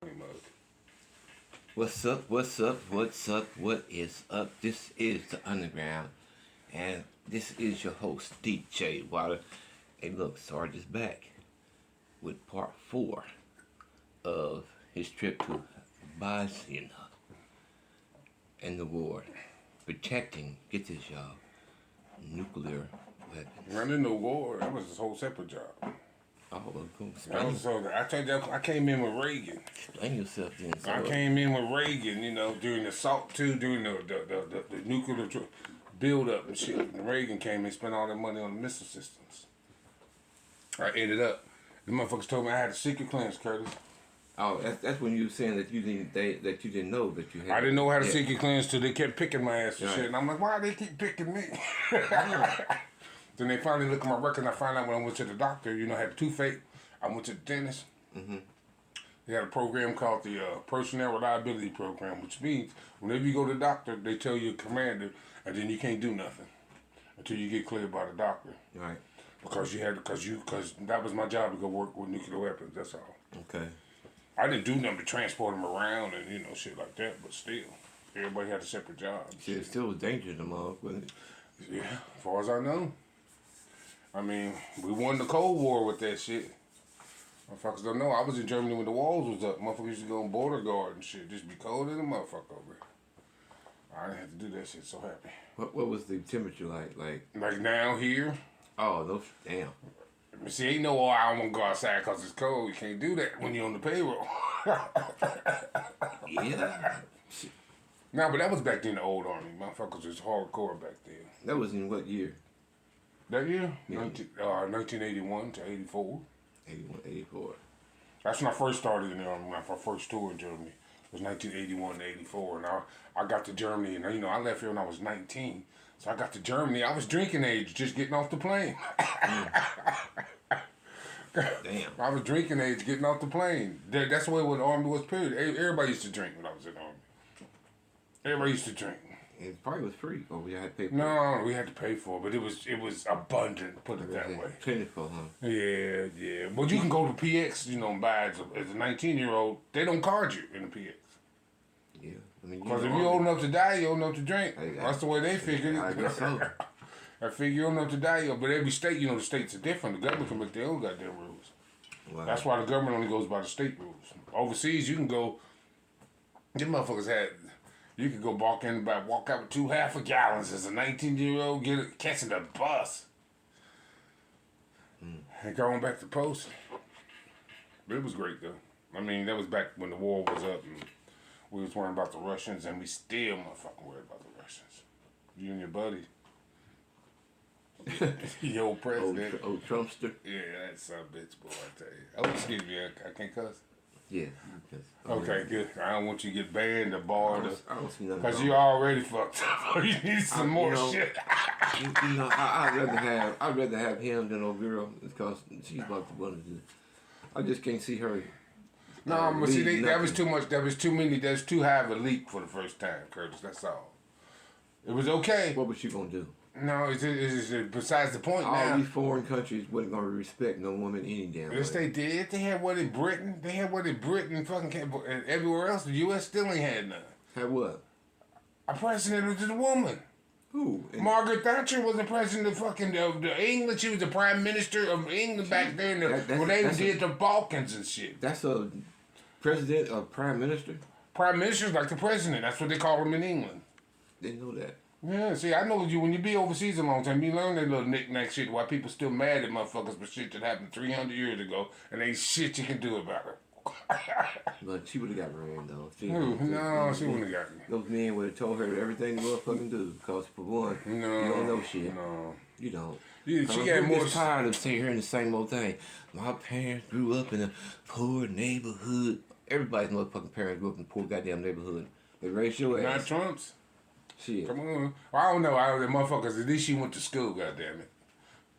Mode. What's up? What's up? What's up? What is up? This is the Underground, and this is your host DJ Water. Hey, look, Sarge is back with part 4 of his trip to Bosnia and the war, protecting, get this, y'all, nuclear weapons. Running the war, that was his whole separate job. Oh, well, go I told you, I came in with Reagan. explain yourself then. I came in with Reagan, during the SALT II, during the nuclear build up and shit. And Reagan came and spent all that money on the missile systems. I ended up, the motherfuckers told me I had a secret clearance, Curtis. Oh, that's when you were saying that you didn't know that you had. I didn't know I had a secret clearance till they kept picking my ass and Right. shit. And I'm like, why they keep picking me? Then they finally looked at my record and I found out when I went to the doctor, I had a toothache. I went to the dentist. Mm-hmm. They had a program called the Personnel Reliability Program, which means whenever you go to the doctor, they tell you a commander, and then you can't do nothing until you get cleared by the doctor. Right. Because that was my job to go work with nuclear weapons. That's all. Okay. I didn't do nothing to transport them around and shit like that, but still, everybody had a separate job. See, it still was dangerous to motherfucker, wasn't it? Yeah, as far as I know. I mean, we won the Cold War with that shit. Motherfuckers don't know. I was in Germany when the walls was up. Motherfuckers used to go on border guard and shit. Just be cold as a motherfucker over there. I didn't have to do that shit. So happy. What was the temperature like? Like now here. Oh, no, damn. See, ain't no, I don't want to go outside because it's cold. You can't do that when you're on the payroll. Yeah. No, but that was back then the old army. Motherfuckers was hardcore back then. That was in what year? That year? Yeah. 1981 to 84. 81, 84. That's when I first started in the army, when I first toured Germany. It was 1981 to 84. And I got to Germany, and I left here when I was 19. So I got to Germany. I was drinking age, just getting off the plane. Damn. I was drinking age, getting off the plane. That's the way the army was, period. Everybody used to drink when I was in the army. Everybody used to drink. It probably was free, or we had to pay for it. No, we had to pay for it, but it was abundant, put it that way. Plentiful, huh? Yeah. Well, you can go to PX, and buy as a 19-year-old. They don't card you in the PX. Yeah. I mean, Because if you're old enough to die, you're old enough to drink. That's the way they figured it. I guess so. I figure you're old enough to die, but every state, the states are different. The government can make their own goddamn rules. Wow. That's why the government only goes by the state rules. Overseas, you can go, them motherfuckers you could go walk out with 2 half-a-gallons as a 19-year-old, catching the bus. And going back to post. But it was great, though. I mean, that was back when the war was up and we was worrying about the Russians, and we still motherfucking worried about the Russians. You and your buddy. Your old president. Old Trumpster. Yeah, that's a bitch, boy, I tell you. Oh, excuse me, I can't cuss? Yeah. Okay, good. I don't want you to get banned or barred. I don't see nothing. Because you already fucked up. You need some more shit. I'd rather have him than old girl because she's about the one to do. I just can't see her. No, but see, that was too much. That was too many. That's too high of a leap for the first time, Curtis. That's all. It was okay. What was she gonna do? No, it's besides the point All now. these foreign countries wasn't gonna respect no woman any damn way. Yes, they did. They had one in Britain. Fucking and everywhere else. The U.S. still ain't had none. Had what? A president was a woman. Who? Margaret Thatcher was the president of fucking the England. She was the prime minister of England back then. When they did the Balkans and shit. That's a president or prime minister? Prime minister's like the president. That's what they call him in England. Didn't know that. Yeah, see, I know you when you be overseas a long time, you learn that little knick-knack shit why people still mad at motherfuckers for shit that happened 300 years ago and ain't shit you can do about it. But she would have got ran though. No, she wouldn't have got me. Those men would have told her everything the motherfucking do. Because for one, you don't know shit. No. You don't. Yeah, she got more. I'm tired of sitting hearing the same old thing. My parents grew up in a poor neighborhood. Everybody's motherfucking parents grew up in a poor goddamn neighborhood. They raised your ass. Not Trump's. Shit. Come on. Well, I don't know. The motherfuckers, at least she went to school, goddammit.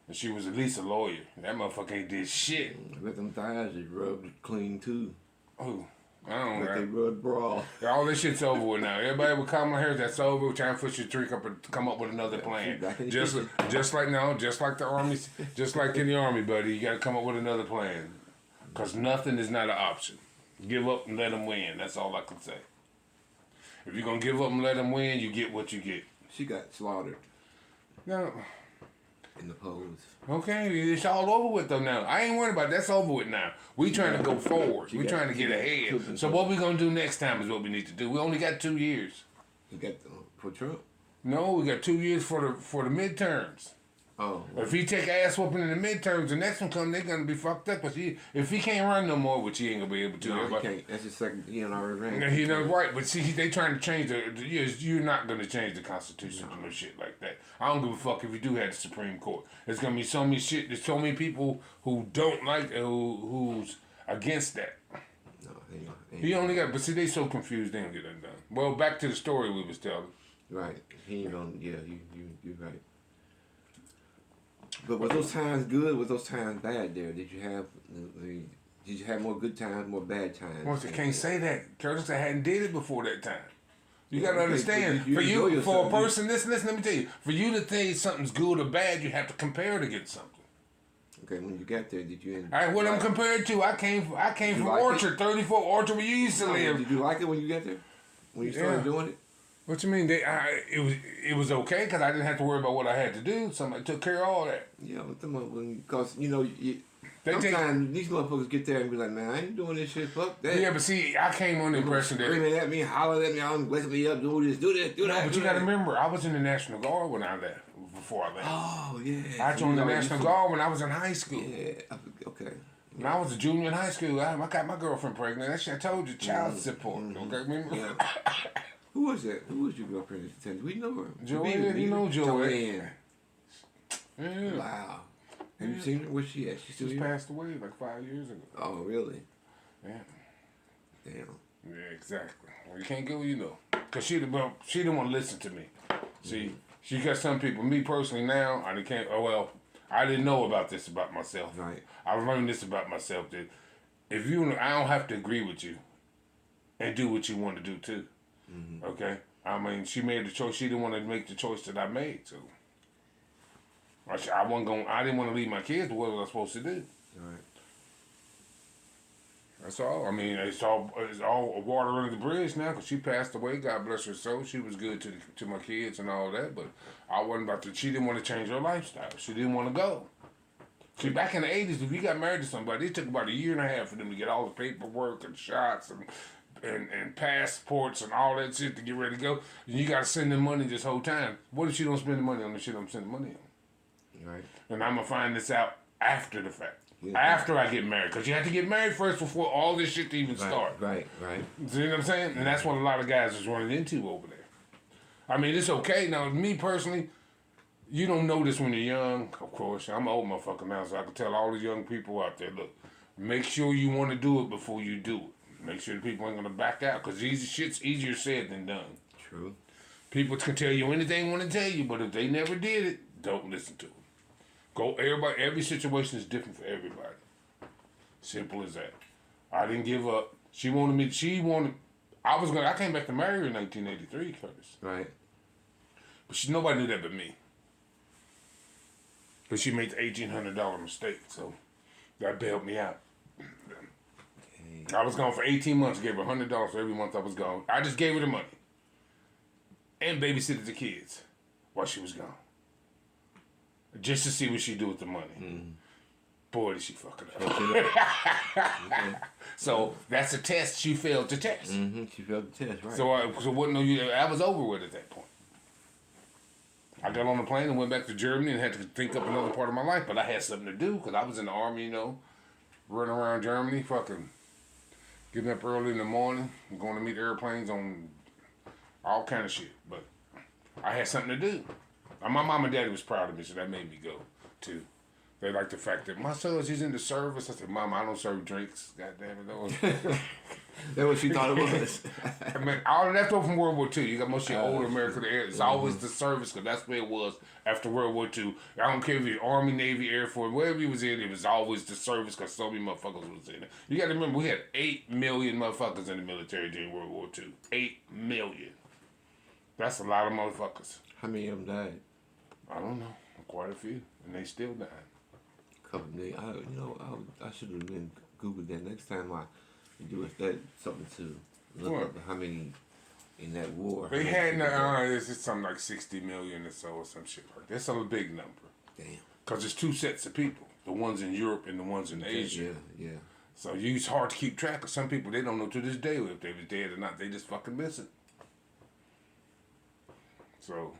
And she was at least a lawyer. That motherfucker ain't did shit. I bet them thighs is rubbed clean too. Who? I don't know. They rubbed bra. All this shit's over with now. Everybody with Kamala Harris, that's over. We're trying to push your drink up and come up with another plan. Just like the army, just like in the army, buddy. You got to come up with another plan. Because nothing is not an option. Give up and let them win. That's all I can say. If you're gonna give up and let them win, you get what you get. She got slaughtered No. in the polls. Okay, it's all over with though now. I ain't worried about it. That's over with now. We trying to go forward. We trying to get ahead. So what we gonna do next time is what we need to do. We only got 2 years. You got for Trump? No, we got 2 years for the midterms. Oh. If he take ass whooping in the midterms, the next one come, they're gonna be fucked up. But if he can't run no more, which he ain't gonna be able to. No, he can't. That's his second. He ain't already ran. No, he not right. But see, they trying to change you're not gonna change the Constitution to no shit like that. I don't give a fuck if you do have the Supreme Court. There's gonna be so many shit. There's so many people who don't like who's against that. No, he only got. But see, they so confused. They don't get that done. Well, back to the story we was telling. Right. He ain't on. Yeah, you're right. But was those times good? Was those times bad? There, did you have did you have more good times, more bad times? Well, you can't say that. Curtis, I hadn't did it before that time. You gotta okay, understand. For a person, listen. Let me tell you. For you to think something's good or bad, you have to compare it against something. Okay, when you got there, did you? All right, what I'm compared to, I came from Orchard, 34 Orchard, where you used to live. Did you like it when you got there? When you started doing it? What you mean? It was okay because I didn't have to worry about what I had to do. Somebody took care of all that. Yeah, because sometimes these motherfuckers get there and be like, man, I ain't doing this shit. Fuck that. Yeah, but see, I came on the impression that screaming at me, hollering at me, I'm waking me up, do this, do that. No, but you got to remember, I was in the National Guard when I left. Before I left. Oh yeah. I joined the National Guard when I was in high school. Yeah. Okay. When I was a junior in high school, I got my girlfriend pregnant. That shit I told you, child support. Okay, remember? Yeah. Who was that? Who was your girlfriend at the time? We know her. Joanne, you know Joanne. Yeah. Wow. Have you seen her? Where's she at? She passed away like 5 years ago. Oh, really? Yeah. Damn. Yeah, exactly. Well, you can't go, you know. Because she didn't want to listen to me. See, she got some people. Me personally now, I didn't know about this about myself. Right. I learned this about myself that I don't have to agree with you and do what you want to do too. Mm-hmm. Okay? I mean, she made the choice. She didn't want to make the choice that I made, so I didn't want to leave my kids. What was I supposed to do? Right. That's all. I mean, it's all water under the bridge now because she passed away. God bless her soul. She was good to my kids and all that, but I wasn't about to. She didn't want to change her lifestyle. She didn't want to go. See, back in the 80s, if you got married to somebody, it took about 1.5 years for them to get all the paperwork and shots and passports and all that shit to get ready to go. And you got to send them money this whole time. What if she don't spend the money on the shit I'm sending money on? Right. And I'm going to find this out after the fact. Yeah. After I get married. Because you have to get married first before all this shit to even start. Right. See what I'm saying? And that's what a lot of guys is running into over there. I mean, it's okay. Now, me personally, you don't know this when you're young, of course. I'm an old motherfucker now, so I can tell all the young people out there, look, make sure you want to do it before you do it. Make sure the people ain't going to back out, because shit's easier said than done. True. People can tell you anything they want to tell you, but if they never did it, don't listen to them. Every situation is different for everybody. Simple as that. I didn't give up. I came back to marry her in 1983, Curtis. Right. But nobody knew that but me. But she made the $1,800 mistake, so that bailed me out. Okay. I was gone for 18 months, gave her $100 for every month I was gone. I just gave her the money. And babysitted the kids while she was gone. Just to see what she do with the money. Mm. Boy, did she fuck it up. Okay. So that's a test she failed to test. Mm-hmm. She failed the test, right. So I was over with at that point. I got on the plane and went back to Germany and had to think up another part of my life, but I had something to do because I was in the army, running around Germany, fucking getting up early in the morning, going to meet airplanes on all kind of shit. But I had something to do. My mom and daddy was proud of me, so that made me go too. They liked the fact that my son, he's in the service. I said, Mama, I don't serve drinks. God damn it. That's what she thought it was. I mean, all left over from World War II. You got most of your older American air. It's always the service because that's where it was after World War II. I don't care if you're Army, Navy, Air Force, wherever you was in, it was always the service because so many motherfuckers was in it. You got to remember, we had 8 million motherfuckers in the military during World War II. 8 million. That's a lot of motherfuckers. How many of them died? I don't know. Quite a few. And they still dying. Couple million. I should have been Googled that next time. Do us that something to look What? up how many in that war. They how had, many people died. it's something like 60 million or so or some shit like that. That's a big number. Damn. Because it's two sets of people. The ones in Europe and the ones in Asia. Yeah. So it's hard to keep track of. Some people, they don't know to this day if they was dead or not. They just fucking missing. So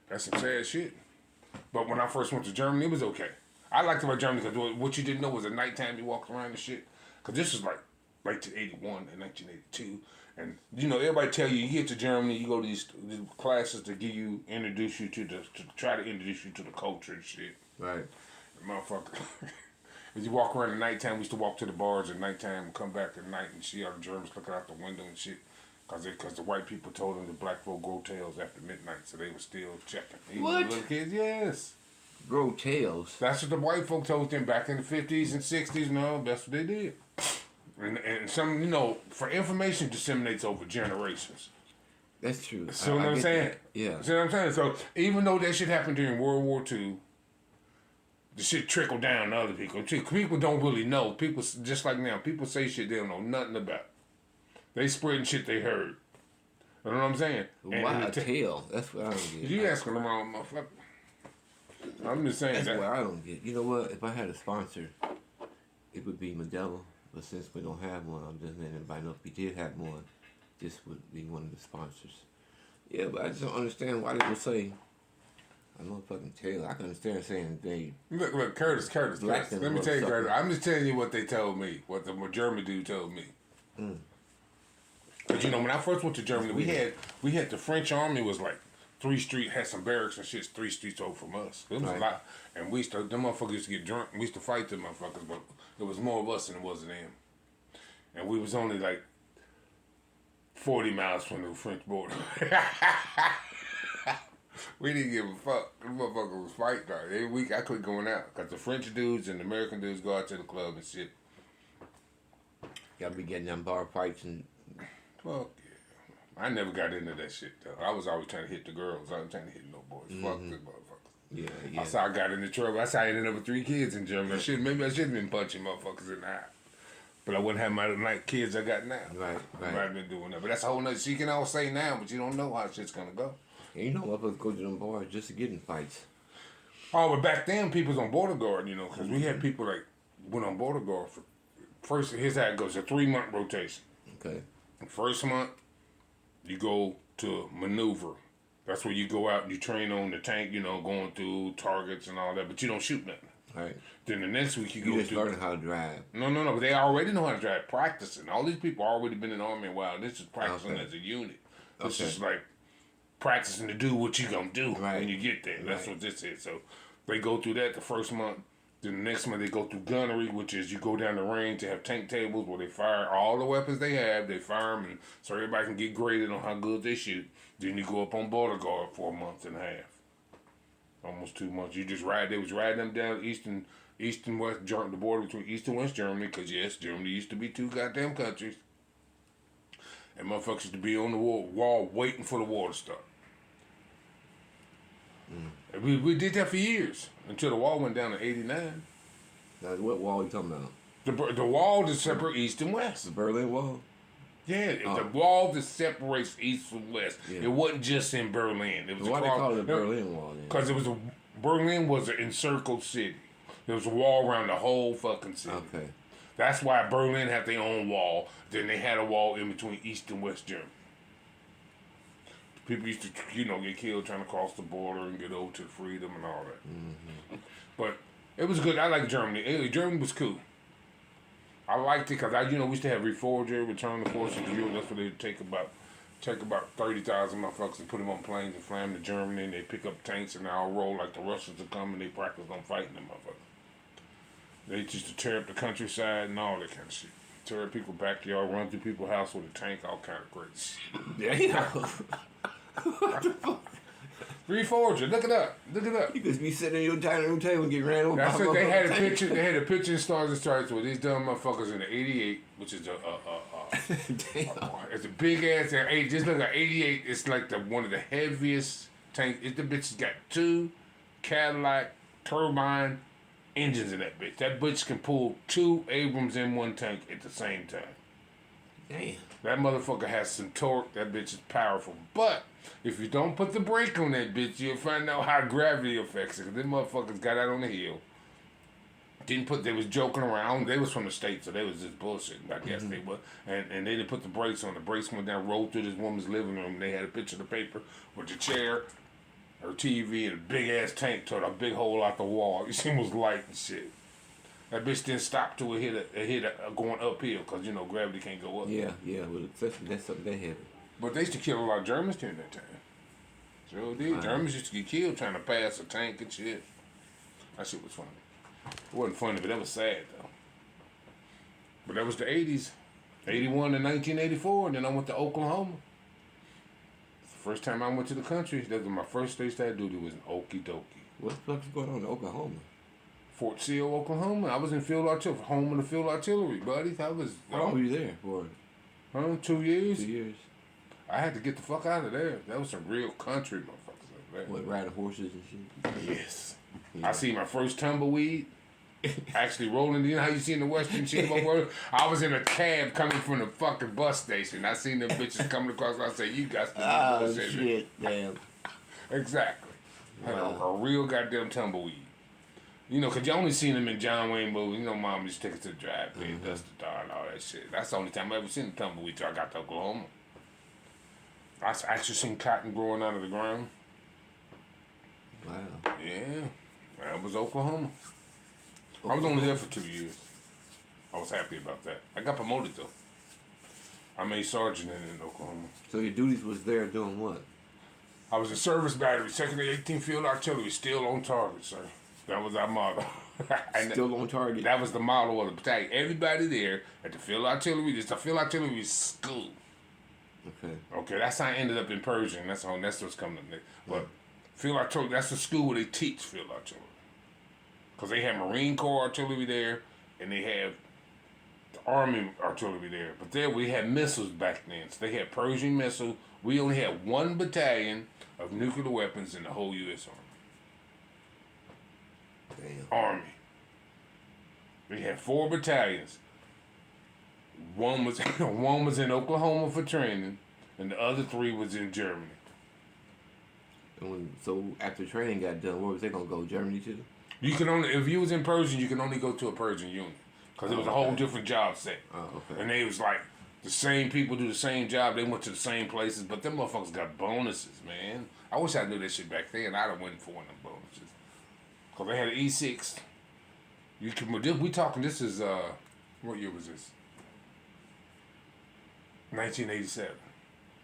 that's some sad shit. But when I first went to Germany, it was okay. I liked about Germany because what you didn't know was at nighttime you walked around and shit. Because this was like 1981 and 1982. And, everybody tell you get to Germany, you go to these classes to introduce you to try to introduce you to the culture and shit. Right. And motherfucker. As you walk around at nighttime, we used to walk to the bars at nighttime, come back at night and see all the Germans looking out the window and shit. Because the white people told them the black folk grow tails after midnight, so they were still checking. Even What? the little kids, yes. Grow tails. That's what the white folk told them back in the 50s and 60s. No, that's what they did. And some, for information disseminates over generations. That's true. See what I'm saying? That. Yeah. See what I'm saying? So even though that shit happened during World War II, the shit trickled down to other people. People don't really know. People, just like now, people say shit they don't know nothing about. They spreading shit they heard. You know what I'm saying? Why a tail? That's what I don't get. You asking the wrong motherfucker. I'm just saying That's that. what I don't get. You know what? If I had a sponsor, it would be Modelo. But since we don't have one, I'm just letting everybody know if we did have one, this would be one of the sponsors. Yeah, but I just don't understand why they would say, I'm not fucking tail. I can understand saying they. Look, Curtis. Black Let me tell you, Curtis. I'm just telling you what they told me, what the German dude told me. Because, when I first went to Germany, we had the French army was like 3 streets, had some barracks and shit 3 streets over from us. It was a lot. And them motherfuckers used to get drunk. We used to fight them motherfuckers, but it was more of us than it was of them. And we was only like 40 miles from the French border. We didn't give a fuck. Them motherfuckers was fighting. Every week I quit going out. Because the French dudes and the American dudes go out to the club and shit. Gotta be getting them bar fights and. Fuck yeah. I never got into that shit though. I was always trying to hit the girls. I wasn't trying to hit no boys. Fuck this motherfuckers. Yeah. That's how I got into trouble. That's how I ended up with 3 kids in Germany. Maybe I should have been punching motherfuckers in the eye. But I wouldn't have my like kids I got now. Right. I might have been doing that. But that's a whole nother. You can all say now, but you don't know how shit's gonna go. And motherfuckers go to them bars just to get in fights. Oh, but back then people was on border guard, because we had people like went on border guard for first. Here's how it goes: a 3-month rotation. Okay. First month, you go to maneuver. That's where you go out and you train on the tank, going through targets and all that, but you don't shoot nothing. Right. Then the next week you You go just to learning how to drive. No, but they already know how to drive, practicing. All these people already been in the army a while. This is practicing as a unit. This is like practicing to do what you gonna do when you get there. That's what this is. So they go through that the first month. Then the next month they go through gunnery, which is you go down the range to have tank tables where they fire all the weapons they have. They fire them, and so everybody can get graded on how good they shoot. Then you go up on border guard for a month and a half, almost 2 months. You just ride. They was riding them down east and west, the border between East and West Germany, because yes, Germany used to be 2 goddamn countries. And motherfuckers used to be on the wall waiting for the war to start. And we did that for years until the wall went down in '89. Now, what wall are you talking about? The wall that separates East and West. The Berlin Wall? Yeah, the wall that separates East from West. Yeah. It wasn't just in Berlin. It was why they call it the Berlin Wall then? Because Berlin was an encircled city. There was a wall around the whole fucking city. Okay. That's why Berlin had their own wall. Then they had a wall in between East and West Germany. People used to, get killed trying to cross the border and get over to freedom and all that. Mm-hmm. But it was good. I like Germany. Germany was cool. I liked it because we used to have Reforger, Return the Forces to Europe. That's what they would take about 30,000 motherfuckers and put them on planes and fly them to Germany, and they pick up tanks and they all roll like the Russians are coming. They practice on fighting them motherfuckers. They used to tear up the countryside and all that kind of shit. Tear up people's backyard, run through people's house with a tank, all kind of great shit. Damn. What the fuck? Reforger, look it up. You could be sitting at your dining room table and get ran over. That's it. They had a picture. They had a picture in Stars and Stripes with these dumb motherfuckers in the '88, which is it's a big ass. Just look at '88. It's like one of the heaviest tanks. The bitch got 2 Cadillac turbine engines in that bitch. That bitch can pull 2 Abrams in one tank at the same time. Damn. That motherfucker has some torque. That bitch is powerful. But if you don't put the brake on that bitch, you'll find out how gravity affects it. Them motherfuckers got out on the hill. They was joking around. They was from the States, so they was just bullshitting. I guess they were. And they didn't put the brakes on. The brakes went down, rolled through this woman's living room. They had a picture of the paper with the chair, her TV, and a big ass tank tore a big hole out the wall. She was light and shit. That bitch didn't stop till it hit going uphill, because, gravity can't go up. Yeah. Well, especially that's something that heavy. But they used to kill a lot of Germans during that time. Sure did. Germans used to get killed trying to pass a tank and shit. That shit was funny. It wasn't funny, but that was sad, though. But that was the 80s. 81 to 1984, and then I went to Oklahoma. The first time I went to the country, that was my first state I duty was in Okie dokie. What the fuck is going on in Oklahoma? Fort Sill, Oklahoma. I was in field artillery, home of the field artillery, buddy. How long were you there for? 2 years. 2 years. I had to get the fuck out of there. That was some real country motherfuckers like that. What, riding horses and shit? Yes. Yeah. I see my first tumbleweed. Actually rolling, you know how you see in the Western shit? I was in a cab coming from the fucking bus station. I seen them bitches coming across. I said, "You got to bullshit, shit, damn." Exactly. Wow. A real goddamn tumbleweed. Because you only seen them in John Wayne movies. Mom used to take us to the drive, play dust the dog and all that shit. That's the only time I ever seen a tumbleweed till I got to Oklahoma. I actually seen cotton growing out of the ground. Wow. Yeah. That was Oklahoma. I was only there for 2 years. I was happy about that. I got promoted, though. I made sergeant in Oklahoma. So your duties was there doing what? I was in service battery, 2nd and 18th Field Artillery, still on target, sir. That was our motto. Still on target? That was the motto of the battalion. Everybody there at the Field Artillery, the Field Artillery school. Okay, that's how I ended up in Persian. That's what's coming up next. But Field Artillery, that's the school where they teach Field Artillery. Because they have Marine Corps artillery there, and they have the Army artillery there. But there we had missiles back then. So they had Persian missile. We only had 1 battalion of nuclear weapons in the whole U.S. Army. Damn. Army. We had 4 battalions. One was in Oklahoma for training, and the other 3 was in Germany. So after training got done, where was they gonna go? Germany too? You can only, if you was in Persian, you can only go to a Persian unit. Because it was a whole different job set. Oh, okay. And they was like, the same people do the same job. They went to the same places. But them motherfuckers got bonuses, man. I wish I knew that shit back then. I'd have went for one of them bonuses. Because they had an E6. We talking, this is, what year was this? 1987.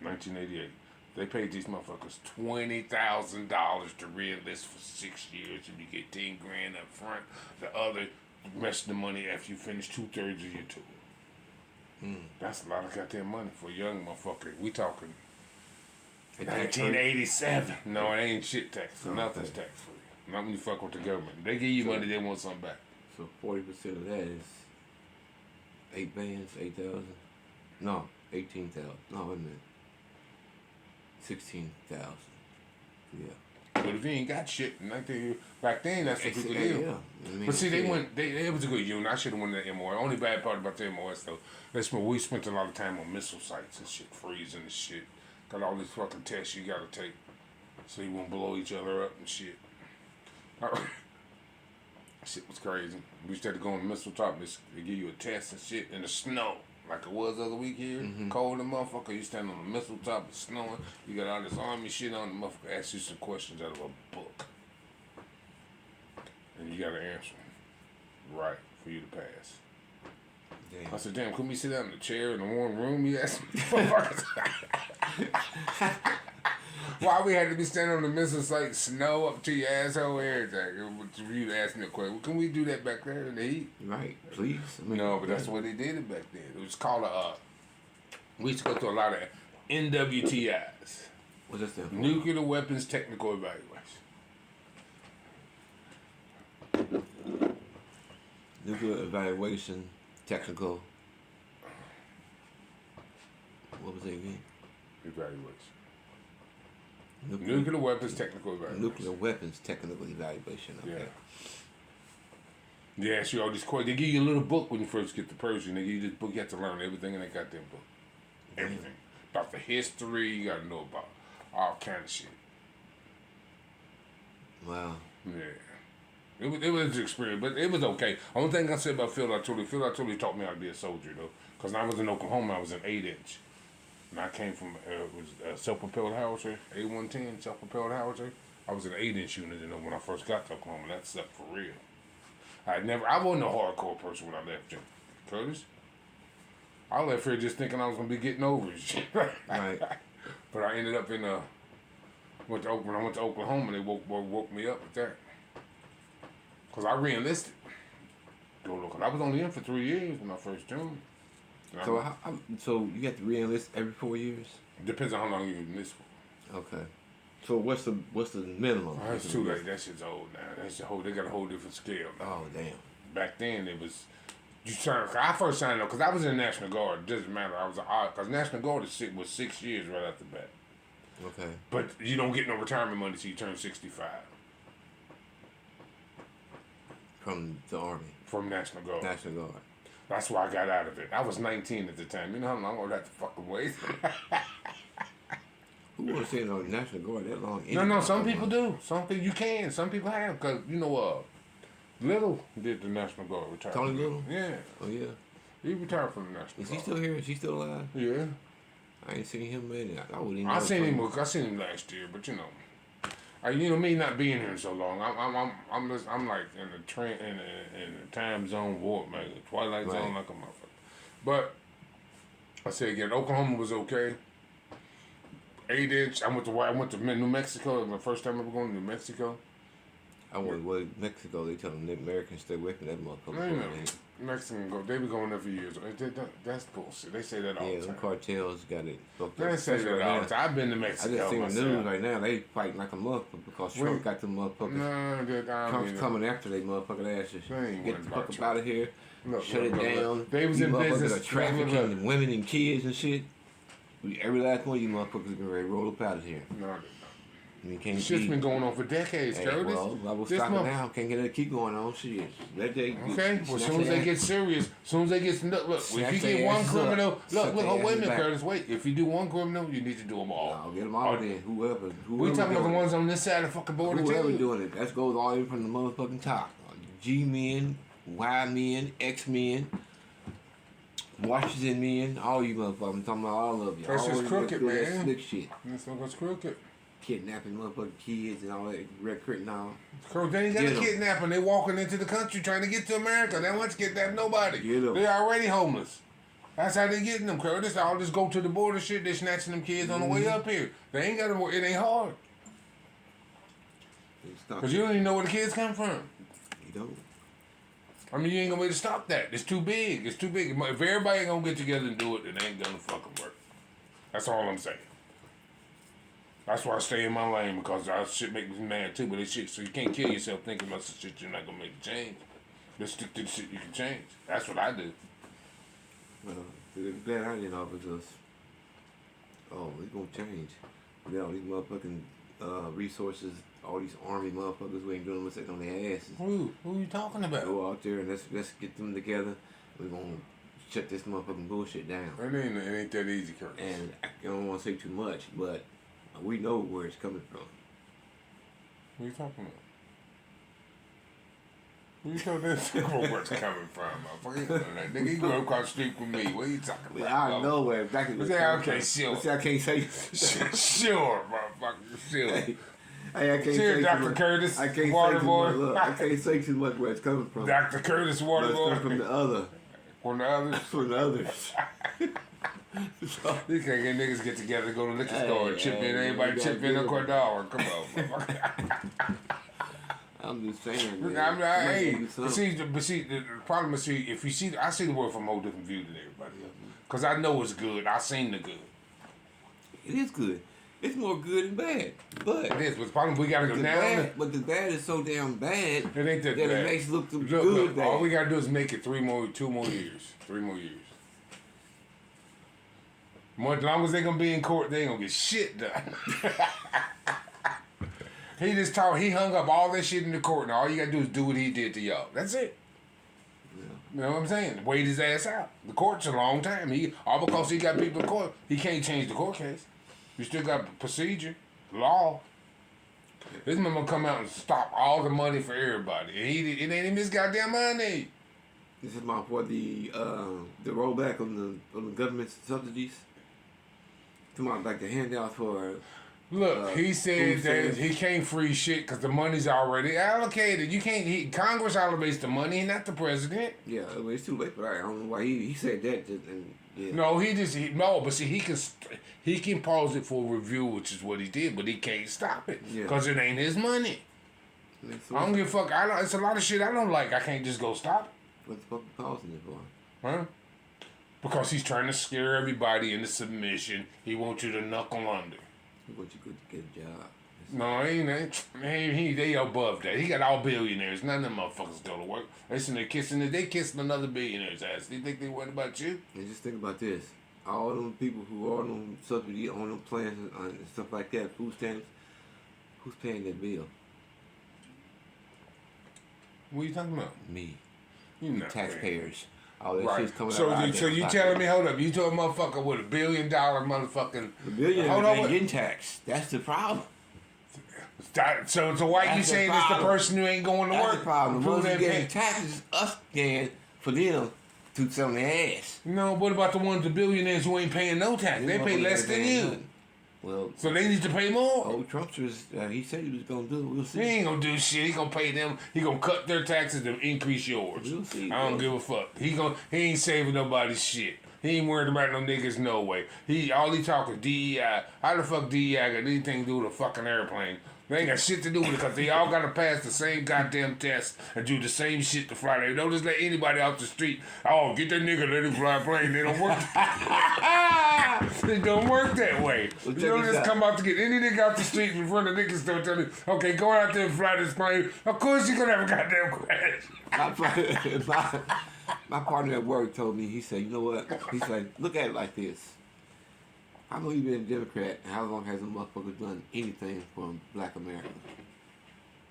1988. They paid these motherfuckers $20,000 to re-enlist for 6 years, and you get $10,000 up front. The other rest of the money after you finish 2/3 of your tour. That's a lot of goddamn money for a young motherfucker. We talking 1987. No, it ain't shit tax. Nothing's tax free. Not when you fuck with the government. They give you money, they want something back. So 40% of that is 8 bands, 8,000. No, 18,000. No, wait a minute. 16,000. Yeah. But if you ain't got shit, back then that's what people did. Yeah. I mean, But see, it was a good unit. I should have won the MOS. Only bad part about the MOS though, we spent a lot of time on missile sites and shit, freezing and shit. Got all these fucking tests you gotta take, so you won't blow each other up and shit. Shit was crazy. We used to have to go on the missile top. They give you a test and shit in the snow. Like it was the other week here, cold and motherfucker. You stand on the missile top, it's snowing. You got all this army shit on the motherfucker. Ask you some questions out of a book, and you got to answer them right for you to pass. Damn. I said, "Damn, couldn't we sit down in the chair in the warm room?" He asked me, why we had to be standing on the missile site, snow up to your asshole, everything. For you to ask me a question. Well, can we do that back there in the heat? Right, please. I mean, no, but that's the way they did it back then. It was called we used to go to a lot of NWTIs. What's that stand for? Nuclear Weapons Technical Evaluation. Nuclear Evaluation Technical. What was it again? Evaluation. Nuclear Weapons Technical Evaluation. Nuclear Weapons Technical Evaluation. Okay. Yeah. They ask you all these questions. They give you a little book when you first get to Persian. They give you this book. You have to learn everything in that goddamn book. Everything. About the history, you gotta know about all kind of shit. Wow. Yeah. It was an experience, but it was okay. Only thing I said about Phil Artuli taught me how to be a soldier, though. Because when I was in Oklahoma, I was an 8-inch. And I came from, it was a self-propelled howitzer, A110 self-propelled howitzer. I was an 8-inch unit, when I first got to Oklahoma. That sucked for real. I wasn't a hardcore person when I left Curtis. I left here just thinking I was going to be getting over it. Right. But I ended up when I went to Oklahoma, they woke me up with that. Because I re-enlisted. I was only in for 3 years when I first joined. So you have to re-enlist every 4 years? Depends on how long you enlist for. Okay. So what's the minimum? Oh, it's too late. That shit's old now. They got a whole different scale now. Oh, damn. Back then it was, I first signed up because I was in the National Guard. It doesn't matter. Because National Guard was 6 years right after the bat. Okay. But you don't get no retirement money till you turn 65. From the Army? From National Guard. National Guard. That's why I got out of it. I was 19 at the time. You know how long I would have to fucking wait? Who want to stay in the National Guard that long? No, some people do. Some people you can. Some people have. Because, Little did the National Guard retire. Tony Little? Yeah. Oh, yeah. He retired from the National Guard. Is he still here? Is he still alive? Yeah. I ain't seen him, man. I wouldn't even I seen him last year, but me not being here so long, I'm like in the time zone warp, man, the twilight zone like a motherfucker. But I say again, Oklahoma was okay. 8-inch. I went to New Mexico. It was my first time ever going to New Mexico. I went to Mexico. They tell them the Americans stay away from that motherfucker. Mexicans they been going there for years. That's bullshit. They say that all the time. Yeah, them cartels got it fucked up. They say that all the time. I've been to I Mexico. just seen the news right now. They fighting like a motherfucker because Trump got them motherfuckers. Trump's coming after they motherfucking asses. Get the fuck up out of here. Shut it down. They was in business. Are trafficking women and kids and shit. Every last one of you motherfuckers are ready to roll up out of here. No, Can't shit's been going on for decades, Curtis. Well, I will stop it now. Can't get it to keep going on. Shit. Okay. Well, as soon as they get serious, if you get one criminal, wait a minute, Curtis. Wait, if you do one criminal, you need to do them all. No, get them all then. Whoever we talking about the ones on this side of the fucking border too. Whoever doing it, that goes all the way from the motherfucking top. G men, Y men, X men, Washington men, all you motherfuckers. I'm talking about all of you. That's just crooked, man. That slick shit. That's what's crooked. Kidnapping motherfucking kids and all that recruiting and all. They ain't got to kidnap them. They walking into the country trying to get to America. They don't want to kidnap nobody. They already homeless. That's how they getting them, Curtis. I'll just go to the border shit. They snatching them kids on the way up here. They ain't got to work. It ain't hard. Because you don't even know where the kids come from. You don't. I mean, you ain't gonna be able to stop that. It's too big. It's too big. If everybody ain't gonna get together and do it, it ain't gonna fucking work. That's all I'm saying. That's why I stay in my lane, because that shit make me mad too. But this shit, so you can't kill yourself thinking about some shit you're not gonna make a change. Just stick to the shit you can change. That's what I do. Well, I'm glad I didn't offer us. Oh, it's gonna change. We got all these motherfucking resources, all these army motherfuckers we ain't doing what's sitting on their asses. Who you talking about? Go out there and let's get them together. We're gonna shut this motherfucking bullshit down. It ain't that easy, Curtis. And I don't want to say too much, but we know where it's coming from. What are you talking about? Who you talking about? Where it's coming from, motherfucker? Nigga, you grew up across the street from me. What are you talking about? I know where exactly what's coming from. Sure. See, I can't say. Sure, motherfucker, sure. Hey, I can't say Dr. Too much. Curtis, I can't Waterboy. Look, I can't say too much where it's coming from. Dr. Curtis, Waterboy. It's from the other. From the others? From the others. So, you can't get niggas get together, go to the liquor store, and chip in. Everybody chip in a $1. Come on, motherfucker. I'm just saying, man. But see, the problem is, if you see, I see the world from a whole different view than everybody else. Because I know it's good. I seen the good. It is good. It's more good than bad. But it is. But the problem, we got to go down. But the bad is so damn bad. It ain't that bad. It makes it look good. All we got to do is make it 2 more years. 3 more years. As long as they going to be in court, they ain't going to get shit done. He hung up all that shit in the court, and all you got to do is do what he did to y'all. That's it. Yeah, You know what I'm saying? Wait his ass out. The court's a long time. All because he got people in court, he can't change the court case. You still got procedure, law. This man gonna come out and stop all the money for everybody. And it ain't even his goddamn money. This is my for the rollback on the government subsidies. Come on, like the handouts for. Look, he said that he can't freeze shit because the money's already allocated. You can't. Congress allocates the money, not the president. Yeah, well, it's too late for that. I don't know why he said that. Yeah. No, but see, he can pause it for review, which is what he did, but he can't stop it because it ain't his money. I don't give a fuck. It's a lot of shit I don't like. I can't just go stop it. What the fuck you pausing it for? Huh? Because he's trying to scare everybody into submission. He wants you to knuckle under. He wants you to get a job. No, they above that. He got all billionaires. None of them motherfuckers go to work. They kissing another billionaire's ass. They think they worried about you? And just think about this. All them people who are on them subsidy, on them plans and stuff like that, food stamps, who's paying that bill? What are you talking about? Me. You not taxpayers. All that right. shit's coming so out. So you telling me, hold up, you told a motherfucker with $1 billion motherfucking... The billionaires ain't getting taxed. That's the problem. So why That's you saying it's the person who ain't going to That's work? the problem. The ones who getting taxes, us paying for them to sell their ass. No, what about the ones, the billionaires who ain't paying no tax? They pay less than you. Nothing. Well, so they need to pay more. Oh, Trump he said he was gonna do it. We'll see. He ain't gonna do shit. He gonna pay them. He gonna cut their taxes and increase yours. We'll see. I don't give a fuck. He ain't saving nobody's shit. He ain't worried about no niggas no way. All he talking DEI. How the fuck DEI got anything to do with a fucking airplane? They ain't got shit to do with it because they all got to pass the same goddamn test and do the same shit to fly. They don't just let anybody out the street. Oh, get that nigga, let him fly a plane. They don't work. It don't work that way. Well, you don't just come out to get any nigga out the street in front of niggas still telling you, okay, go out there and fly this plane. Of course you're going to have a goddamn crash. My partner at work told me, he said, you know what? He's like, look at it like this. How long you been a Democrat, and how long has a motherfucker done anything for Black America?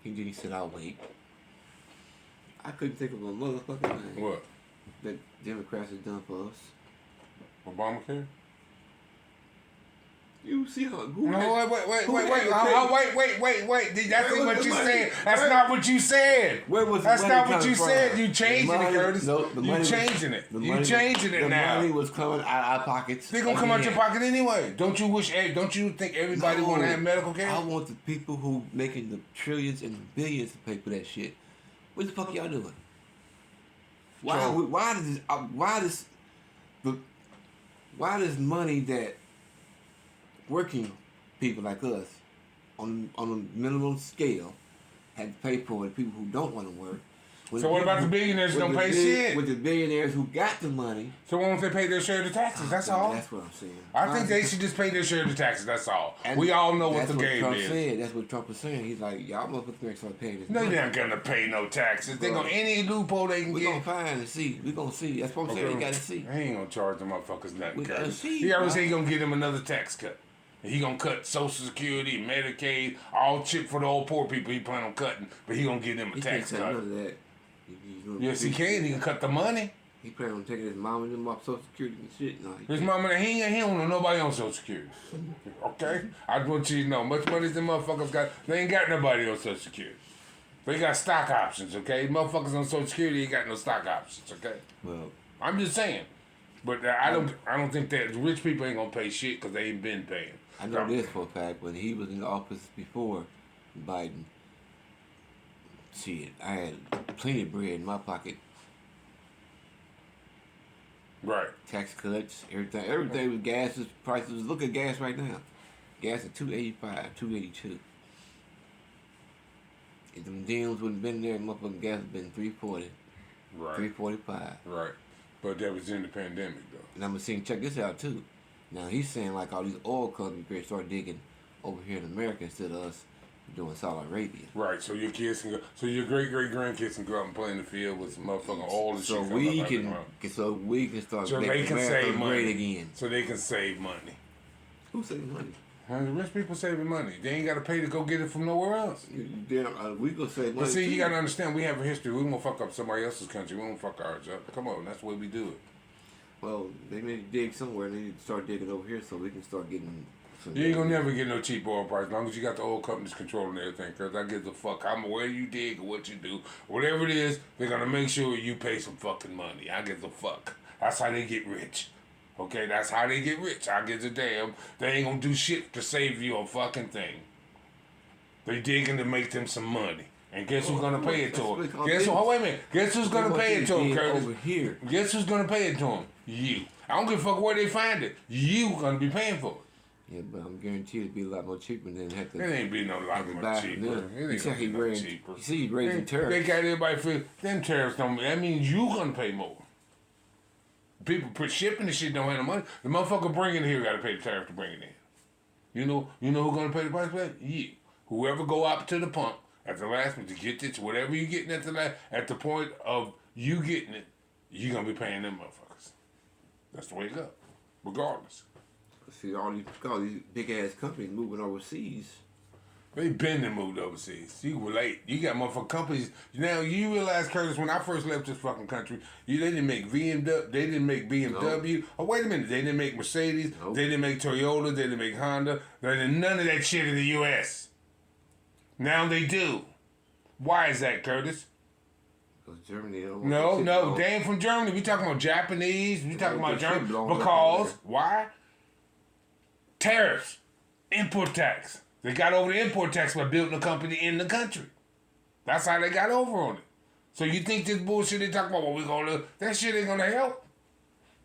He said, I'll wait. I couldn't think of a motherfucking thing. What? That Democrats have done for us. Obamacare? You see how... Wait. That's not what you said. That's not what you said. That's not what you said. You changing it, Curtis. You changing it. You changing it now. The money was coming out of our pockets. They're gonna come out your pocket anyway. Don't you think everybody wanna have medical care? I want the people who making the trillions and billions to pay for that shit. What the fuck y'all doing? Why does money that working people like us on a minimum scale have to pay for the people who don't want to work? So what about the billionaires who don't pay shit? With the billionaires who got the money. So why don't they pay their share of the taxes? That's all. That's what I'm saying. I think they should just pay their share of the taxes. That's all. We all know what the game is. That's what Trump was saying. He's like, y'all motherfuckers start paying this. They're not gonna pay no taxes. They're gonna any loophole they can get. We're gonna find and see. We're gonna see. That's what I'm saying. We gotta see. I ain't gonna charge the motherfuckers nothing. We gotta see. He always say he gonna get them another tax cut. He gonna cut Social Security, Medicaid, all chip for the old poor people. He plan on cutting, but he gonna give them a tax cut. None of that. Yes, he can. He can cut the money. He plan on taking his mom and them off Social Security and shit. No, his mama, he don't know nobody on Social Security. Okay? I want you to know, much money as them motherfuckers got, they ain't got nobody on Social Security. They got stock options, okay? Motherfuckers on Social Security ain't got no stock options, okay? Well, I'm just saying. But I don't think that rich people ain't gonna pay shit because they ain't been paying. I know this for a fact. When he was in office before Biden, shit, I had plenty of bread in my pocket. Right. Tax cuts, everything with gas prices. Look at gas right now. Gas at $2.85, $2.82. If them deals wouldn't been there, motherfucking gas would been $3.40. Right. $3.45. Right. But that was in the pandemic though. And I'm seeing check this out too. Now he's saying like all these oil companies better start digging over here in America instead of us doing Saudi Arabia. Right, so your kids can go. So your great grandkids can go out and play in the field with some motherfucking oil and so shit. So we can start so making they can America save money great again. So they can save money. Who saving money? The rich people saving money. They ain't got to pay to go get it from nowhere else. We gonna save money. But see, too. you got to understand, we have a history. We won't fuck up somebody else's country. We won't fuck ours up. Come on, that's the way we do it. Well, they need to dig somewhere. They need to start digging over here so we can start getting. You ain't gonna never get no cheap oil price as long as you got the oil companies controlling everything. Cause I give a fuck how where you dig or what you do, whatever it is, they're gonna make sure you pay some fucking money. I give a fuck. That's how they get rich. Okay, that's how they get rich. I give a damn. They ain't gonna do shit to save you a fucking thing. They digging to make them some money. And guess who's gonna pay it to them? Guess who? Oh, wait a minute. Guess who's gonna pay it to them, Curtis? Over here. Guess who's gonna pay it to them? You. I don't give a fuck where they find it. You gonna be paying for it. Yeah, but I'm guaranteed it'd be a lot more cheaper than have to. It ain't be no lot more cheaper. It ain't gonna be no cheaper. You see, he's raising tariffs. They got everybody feel them tariffs don't. That means you gonna pay more. People put shipping the shit don't have no money. The motherfucker bringing it here got to pay the tariff to bring it in. You know who gonna pay the price for that? You. Whoever go up to the pump at the last minute to get this, whatever you getting at the point of you getting it, you gonna be paying them motherfuckers. That's the way it go, regardless. See, all these big ass companies moving overseas. They been and moved overseas. You relate. You got motherfucking companies. Now, you realize, Curtis, when I first left this fucking country, they didn't make BMW. They didn't make BMW. No. Oh, wait a minute. They didn't make Mercedes. Nope. They didn't make Toyota. They didn't make Honda. They did none of that shit in the U.S. Now they do. Why is that, Curtis? Because Germany. No. They ain't from Germany. We talking about Japanese. We talking about Germany. Because, why? Tariffs. Import tax. They got over the import tax by building a company in the country. That's how they got over on it. So you think this bullshit they talking about what we gonna do? That shit ain't gonna help.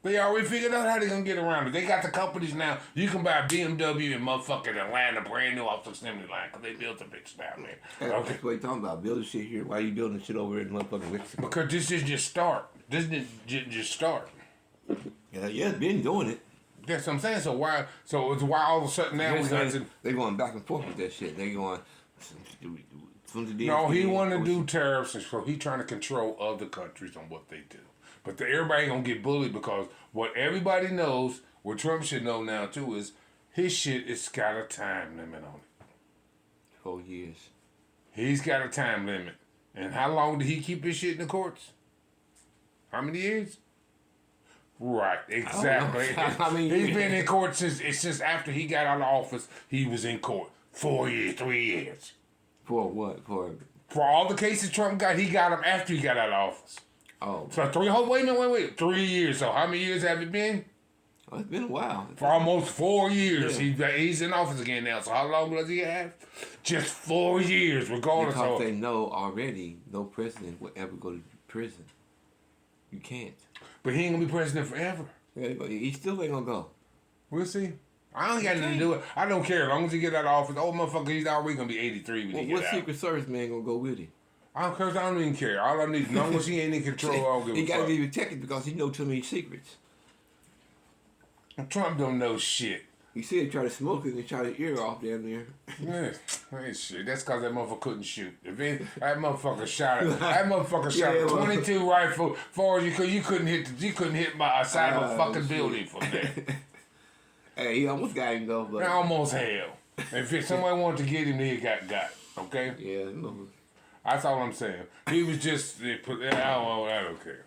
They already figured out how they gonna get around it. They got the companies now. You can buy a BMW in motherfucking Atlanta brand new off the assembly line because they built the bitch down there. Okay. That's what you talking about. Building shit here. Why are you building shit over in motherfucking Mexico? Because this is just start. This is just start. Yeah, it's been doing it. That's what I'm saying. So why? So it's why all of a sudden now we got to. They're going back and forth with that shit. They going. No, he want to do tariffs, and so he trying to control other countries on what they do. But everybody ain't gonna get bullied because what everybody knows, what Trump should know now too, is his shit is got a time limit on it. 4 years. He's got a time limit, and how long did he keep his shit in the courts? How many years? Right, exactly. I mean, he's been in court since after he got out of office. He was in court 4 years, 3 years. For what? For all the cases Trump got, he got them after he got out of office. Oh, so wait a minute, 3 years. So how many years have it been? Oh, it's been a while. For almost 4 years, he's in office again now. So how long does he have? Just 4 years, regardless. Because they know already, no president will ever go to prison. You can't. But he ain't gonna be president forever. Yeah, he still ain't gonna go. We'll see. I don't got nothing to do with it. I don't care. As long as he get out of office, old motherfucker, he's already gonna be 83 when he get out. What Secret Service man gonna go with him? I don't even care. All I need, as long as he ain't in control, I don't give a fuck. He gotta be protected because he know too many secrets. Trump don't know shit. You see him try to smoke it and try his ear off down there. Yeah, shit. That's because that motherfucker couldn't shoot. That motherfucker shot it. That motherfucker shot a 22 rifle far as you couldn't hit my side of a fucking building from there. Hey, he almost got him though, but almost hell. If somebody wanted to get him, he got. Okay. Yeah. No. That's all I'm saying. He was just. I don't care.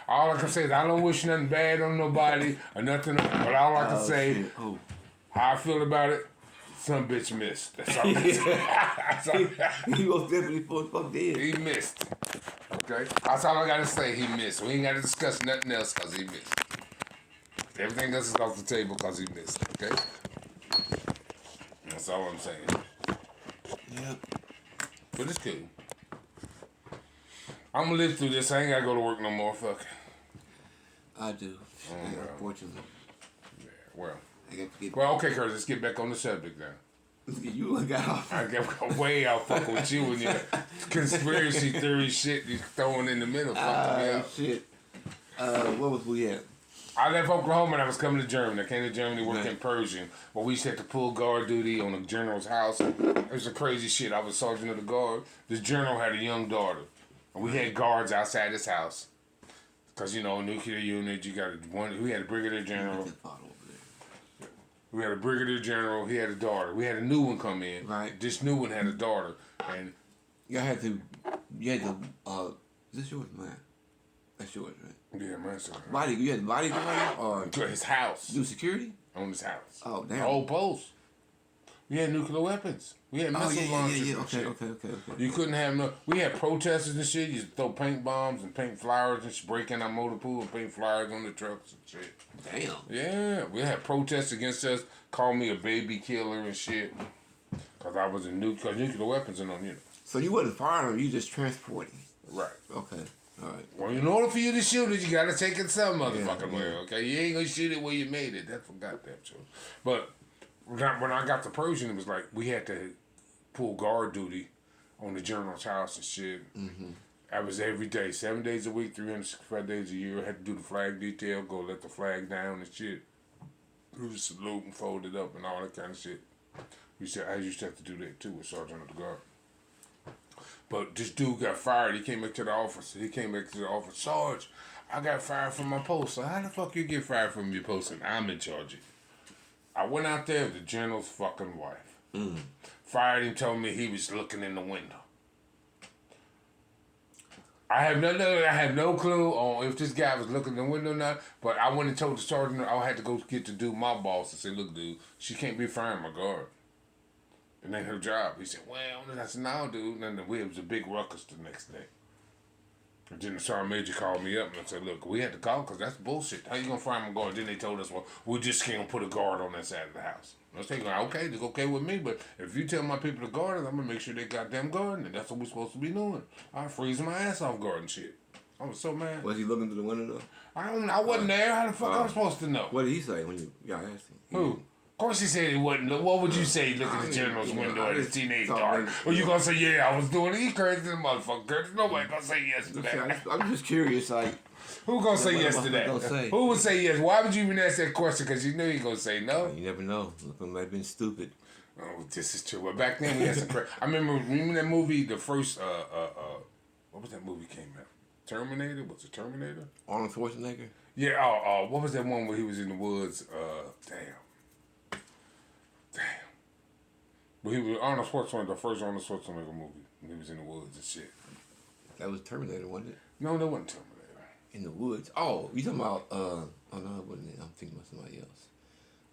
All I can say is I don't wish nothing bad on nobody or nothing, but all I can say, how I feel about it, some bitch missed. That's all I can say. He was definitely fuck dead. He missed. Okay? That's all I got to say, he missed. We ain't got to discuss nothing else because he missed. Everything else is off the table because he missed. Okay? That's all I'm saying. Yep. But it's cool. I'm going to live through this. I ain't got to go to work no more. Fuck. I do. Unfortunately. Yeah, well, okay, Curtis, let's get back on the subject now. You got off. I got way out fucking with you and your conspiracy theory shit you throwing in the middle. Fucking me up. Shit. What was we at? I left Oklahoma and I was coming to Germany. I came to Germany working in Persian. But we used to have to pull guard duty on a general's house. It was a crazy shit. I was sergeant of the guard. This general had a young daughter. And we had guards outside his house. Because, nuclear unit, you got one. We had a brigadier general. We had a brigadier general. He had a daughter. We had a new one come in. Right. This new one had a daughter, and You had to. Is this yours, man? That's yours, right? yeah, man. So, Body. You had bodyguard or to his house. do security? On his house. Oh, damn. The whole post. We had nuclear weapons. We had missile launchers and Okay, shit. okay. You couldn't have no. We had protesters and shit. You used to throw paint bombs and paint flowers and break in our motor pool and paint flyers on the trucks and shit. Damn. Yeah, we had protests against us. Call me a baby killer and shit. Cause I was cause nuclear weapons and on you know. So you wasn't firing them, you just transporting. Right. Okay. All right. Well, in order for you to shoot it, you gotta take it some motherfucking Yeah. way. Okay, you ain't gonna shoot it where you made it. That's for goddamn sure. But when I got to Persian, it was like we had to pull guard duty on the general's house and shit. Mm-hmm. I was every day, 7 days a week, 365 days a year. I had to do the flag detail, go let the flag down and shit. Do the salute and fold it up and all that kind of shit. I used to have to do that too with Sergeant of the Guard. But this dude got fired. He came back to the office. Sarge, I got fired from my post. So how the fuck you get fired from your post and I'm in charge of it? I went out there with the general's fucking wife. Fired him, told me he was looking in the window. I have no clue on if this guy was looking in the window or not, but I went and told the sergeant I had to go get to do my boss and say, look, dude, she can't be firing my guard. It ain't her job. He said, well, I said, no, dude. And then it was a big ruckus the next day. And then the sergeant major called me up and I said, look, we had to call because that's bullshit. How you going to fire my guard? Then they told us, well, we just can't put a guard on that side of the house. I was thinking, okay, it's okay with me, but if you tell my people to guard it, I'm going to make sure they goddamn guarding it. That's what we're supposed to be doing. I freeze my ass off guarding shit. I was so mad. Was he looking through the window though? I wasn't there. How the fuck I was supposed to know? What did he say when y'all asked him? Who? Of course he said he wasn't. What would you say looking at the general's window at his teenage daughter? Or you gonna say, yeah, I was doing it? He crazy the motherfucker. There's nobody gonna say yes to that. I'm just curious, like. Who gonna say yes to that? Who would say yes? Why would you even ask that question? Because you knew he gonna say no. You never know. Looking might have been stupid. Oh, this is true. But back then we had some crap. I remember that movie, the first, what was that movie came out? Terminator? Was it Terminator? Arnold Schwarzenegger? Yeah, what was that one where he was in the woods? Damn. But he was Arnold Schwarzenegger, the first Arnold Schwarzenegger movie. He was in the woods and shit. That was Terminator, wasn't it? No, that wasn't Terminator. In the woods? Oh, you talking about, oh no, it wasn't it. I'm thinking about somebody else.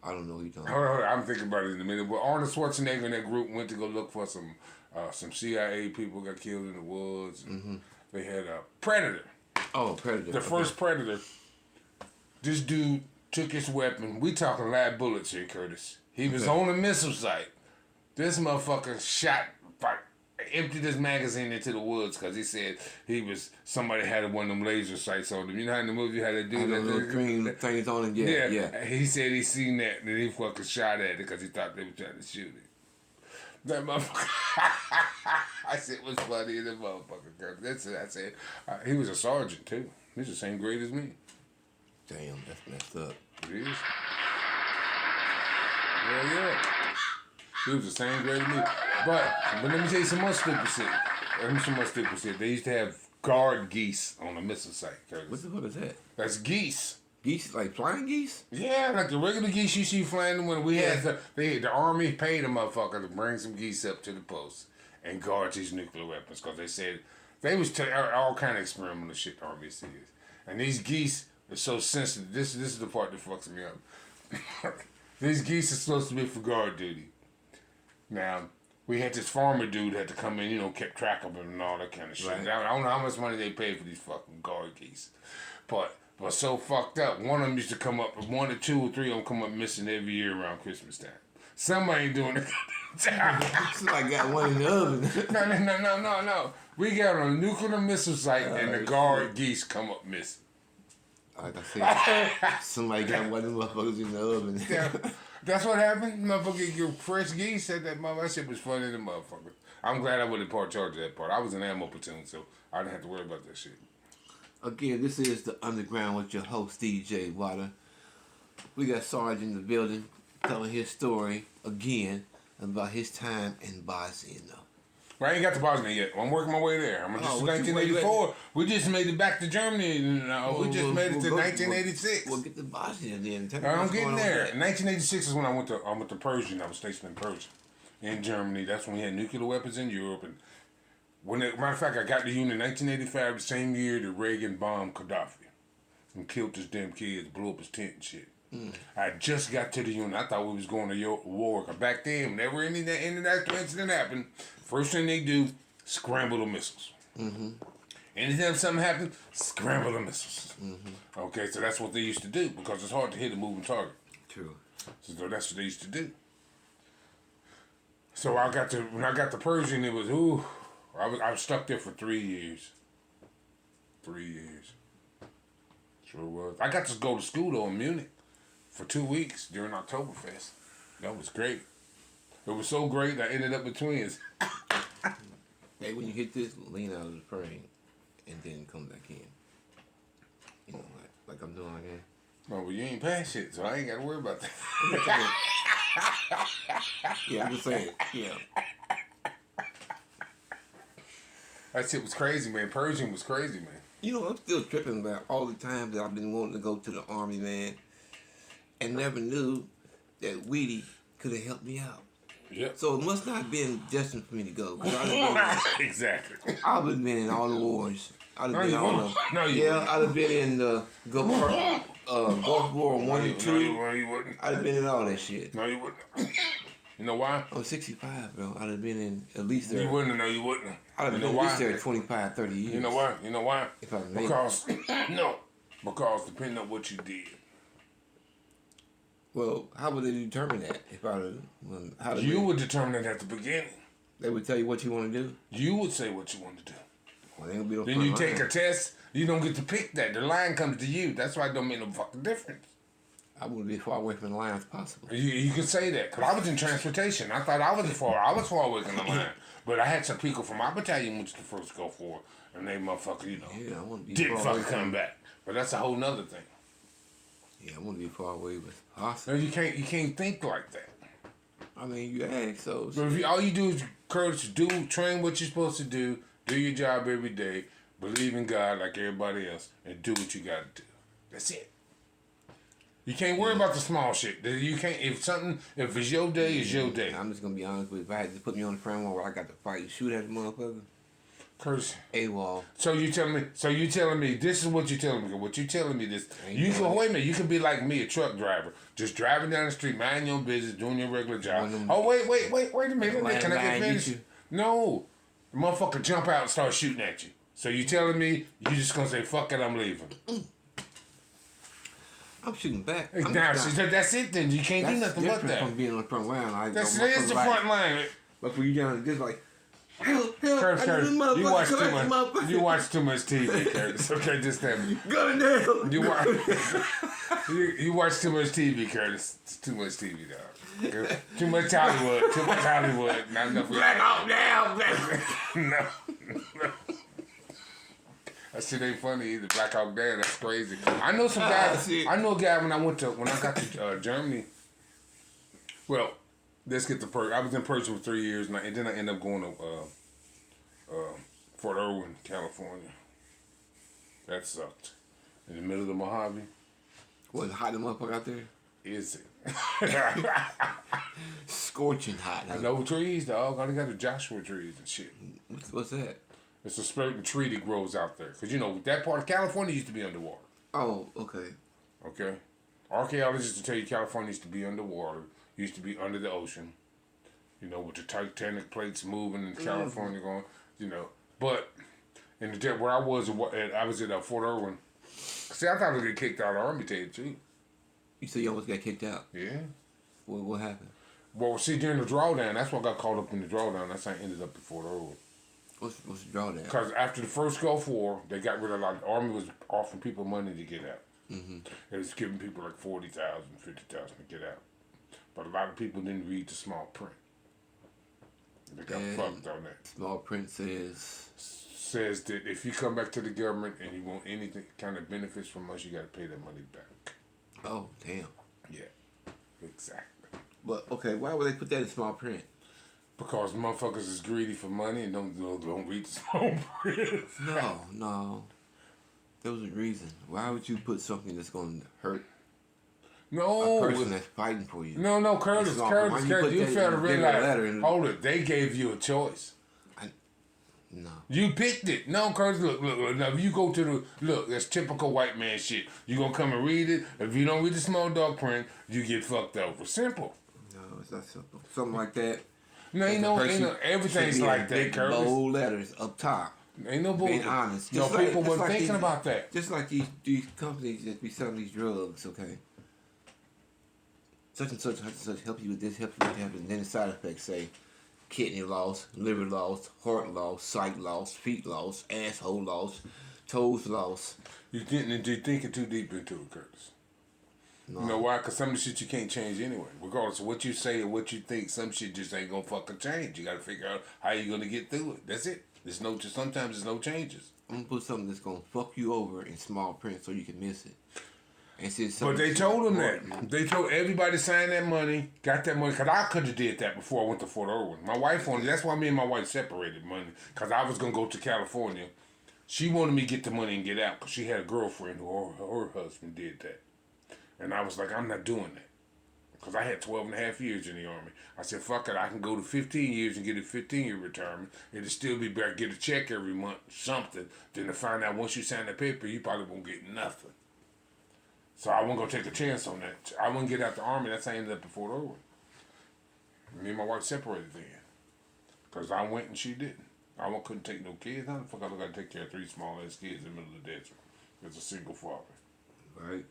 I don't know who you're talking about. Hold on, I'm thinking about it in a minute. But Arnold Schwarzenegger and that group went to go look for some CIA people got killed in the woods. And they had a Predator. Oh, Predator. The first Predator. This dude took his weapon. We talking live bullets here, Curtis. He was on a missile site. This motherfucker emptied his magazine into the woods because he said somebody had one of them laser sights on him. You know how in the movie how they do that? Little green things on it, yeah. He said he seen that and then he fucking shot at it because he thought they were trying to shoot it. That motherfucker. I said it was funny in the motherfucker. That's it. I said he was a sergeant too. He's the same grade as me. Damn, that's messed up. It is. Yeah. He was the same grade as me. But let me tell you some more stupid shit. They used to have guard geese on a missile site, Curtis. What the fuck is that? That's geese. Geese, like flying geese? Yeah, like the regular geese you see flying when we had the army paid a motherfucker to bring some geese up to the post and guard these nuclear weapons because they said they was all kind of experimental shit the army says. And these geese are so sensitive. This is the part that fucks me up. These geese are supposed to be for guard duty. Now, we had this farmer dude had to come in, kept track of them and all that kind of shit. Right. I don't know how much money they paid for these fucking guard geese. But so fucked up. One of them used to come up, 1 or 2 or 3 of them come up missing every year around Christmas time. Somebody ain't doing it. Somebody got one in the oven. No. We got on a nuclear missile site and the guard geese come up missing. Like I said, somebody got one of them motherfuckers in the oven. Yeah. That's what happened. Motherfucker, your fresh geese said that motherfucker. That shit was funny to motherfucker. I'm glad I wasn't part charge of that part. I was in ammo platoon, so I didn't have to worry about that shit. Again, this is the Underground with your host DJ Water. We got Sarge in the building telling his story again about his time in Bosnia. But I ain't got to Bosnia yet. I'm working my way there. I'm just 1984. We just made it back to Germany. We just made it to 1986. We'll get to Bosnia then. I'm getting there. In 1986 is when I went to Persia. I was stationed in Persia, in Germany. That's when we had nuclear weapons in Europe. And matter of fact, I got to the Union in 1985, the same year that Reagan bombed Gaddafi and killed his damn kids, blew up his tent and shit. I just got to the Union. I thought we was going to war. Back then, whenever any international incident happened, first thing they do, scramble the missiles. Anytime something happened, scramble the missiles. Okay, so that's what they used to do because it's hard to hit a moving target. True. So that's what they used to do. So when I got to Persian, it was I was stuck there for 3 years. 3 years. Sure was. I got to go to school though in Munich for 2 weeks during Oktoberfest. That was great. It was so great I ended up with twins. Hey, when you hit this, lean out of the frame and then come back in. You know, like I'm doing again. No, well, you ain't past shit, so I ain't got to worry about that. Yeah, I'm just saying. Yeah. That shit was crazy, man. Persian was crazy, man. You know, I'm still tripping about all the times that I've been wanting to go to the Army, man, and never knew that Weedy could have helped me out. Yep. So it must not have been destined for me to go. Exactly. I've been in all the wars. I'd have been wouldn't. I'd have been in the Gulf War 1 and 2. No, you wouldn't. I'd have been in all that shit. No, you wouldn't. You know why? I'm 65, bro. I'd have been in at least there. You wouldn't. No, you wouldn't. I'd have been at least there 25, 30 years. You know why? You know why? If I made because depending on what you did. Well, how would they determine that? You would determine it at the beginning. They would tell you what you want to do? You would say what you want to do. Well, they gonna be no then you take a test. You don't get to pick that. The line comes to you. That's why it don't make no fucking difference. I want to be as far away from the line as possible. You could say that. Because I was in transportation. I thought I was far away from the line. But I had some people from my battalion which the first go for. And they motherfucker, I want to be didn't fucking come back. But that's a whole nother thing. Yeah, I want to be far away as possible. No, you can't think like that. I mean, you ask, so... But if all you do is, Curtis, train what you're supposed to do your job every day, believe in God like everybody else, and do what you got to do. That's it. You can't worry about the small shit. You can't, if it's your day, it's your day. I'm just going to be honest with you. If I had to put me on the frame where I got to fight, shoot at the motherfucker. Curtis. AWOL. So you telling me, this is what you telling me. What you telling me this. Wait a minute, you can be like me, a truck driver. Just driving down the street, minding your business, doing your regular job. Wait a minute. Can I get finished? No. The motherfucker jump out and start shooting at you. So you telling me, you just gonna say, fuck it, I'm leaving. I'm shooting back. That's it then. You can't do nothing but that. From being on the front line. That's the front line. But for you down this like, help, Curtis, you watch too much TV, Curtis. Okay, just tell me. Gun down. You watch too much TV, Curtis. It's too much TV, dog. Too much Hollywood. Not enough. Black Hawk down. No. That shit ain't funny either. Black Hawk Down, that's crazy. I know some guys. I know a guy when I got to Germany. Well, let's get to Persia. I was in Persia for 3 years, and then I ended up going to Fort Irwin, California. That sucked. In the middle of the Mojave. Was it hot the motherfucker out there? Is it? Scorching hot. I know trees, dog. I got the Joshua trees and shit. What's that? It's a certain tree that grows out there. Because, that part of California used to be underwater. Oh, okay. Okay? Archaeologists will tell you California used to be underwater. Used to be under the ocean. With the tectonic plates moving and California going, But, where I was at Fort Irwin. See, I thought I was going to get kicked out of the Army, tell you the truth. You said you almost got kicked out? Yeah. What happened? Well, see, during the drawdown, that's what I got caught up in the drawdown. That's how I ended up at Fort Irwin. What's the drawdown? Because after the first Gulf War, they got rid of a lot. The Army was offering people money to get out. Mm-hmm. It was giving people like $40,000, $50,000 to get out. But a lot of people didn't read the small print. They got fucked on that. Small print says that if you come back to the government and you want anything kind of benefits from us, you got to pay that money back. Oh, damn. Yeah, exactly. But, okay, why would they put that in small print? Because motherfuckers is greedy for money and don't read the small print. No. There was a reason. Why would you put something that's going to hurt a person that's fighting for you? No, Curtis, you failed to realize. Hold it, they gave you a choice. No. You picked it. No, Curtis, look. Now, if you go to that's typical white man shit. You gonna come and read it. If you don't read the small dog print, you get fucked over. Simple. No, it's not simple. Something like that. No, ain't no everything's like that, Curtis. Bold letters up top. Ain't no bullshit. Being honest. No, people weren't thinking about that. Just like these companies that be selling these drugs, okay? Such and such help you with this, help you with that, and then the side effects say kidney loss, liver loss, heart loss, sight loss, feet loss, asshole loss, toes loss. You're thinking too deep into it, Curtis. No. You know why? Because some of the shit you can't change anyway. Regardless of what you say or what you think, some shit just ain't gonna fucking change. You gotta figure out how you gonna get through it. That's it. Sometimes there's no changes. I'm gonna put something that's gonna fuck you over in small print so you can miss it. But they told them that. They told everybody sign that money, got that money. Because I could have did that before I went to Fort Irwin. My wife wanted, that's why me and my wife separated money. Because I was going to go to California. She wanted me to get the money and get out because she had a girlfriend who her husband did that. And I was like, I'm not doing that. Because I had 12 and a half years in the Army. I said, fuck it, I can go to 15 years and get a 15-year retirement. It'll still be better, get a check every month, something, than to find out once you sign the paper, you probably won't get nothing. So I wasn't going to take a chance on that. I wouldn't get out the Army. That's how I ended up at Fort Irwin. Me and my wife separated then. Because I went and she didn't. I couldn't take no kids. How the fuck I got to take care of 3 small-ass kids in the middle of the desert as a single father? Right.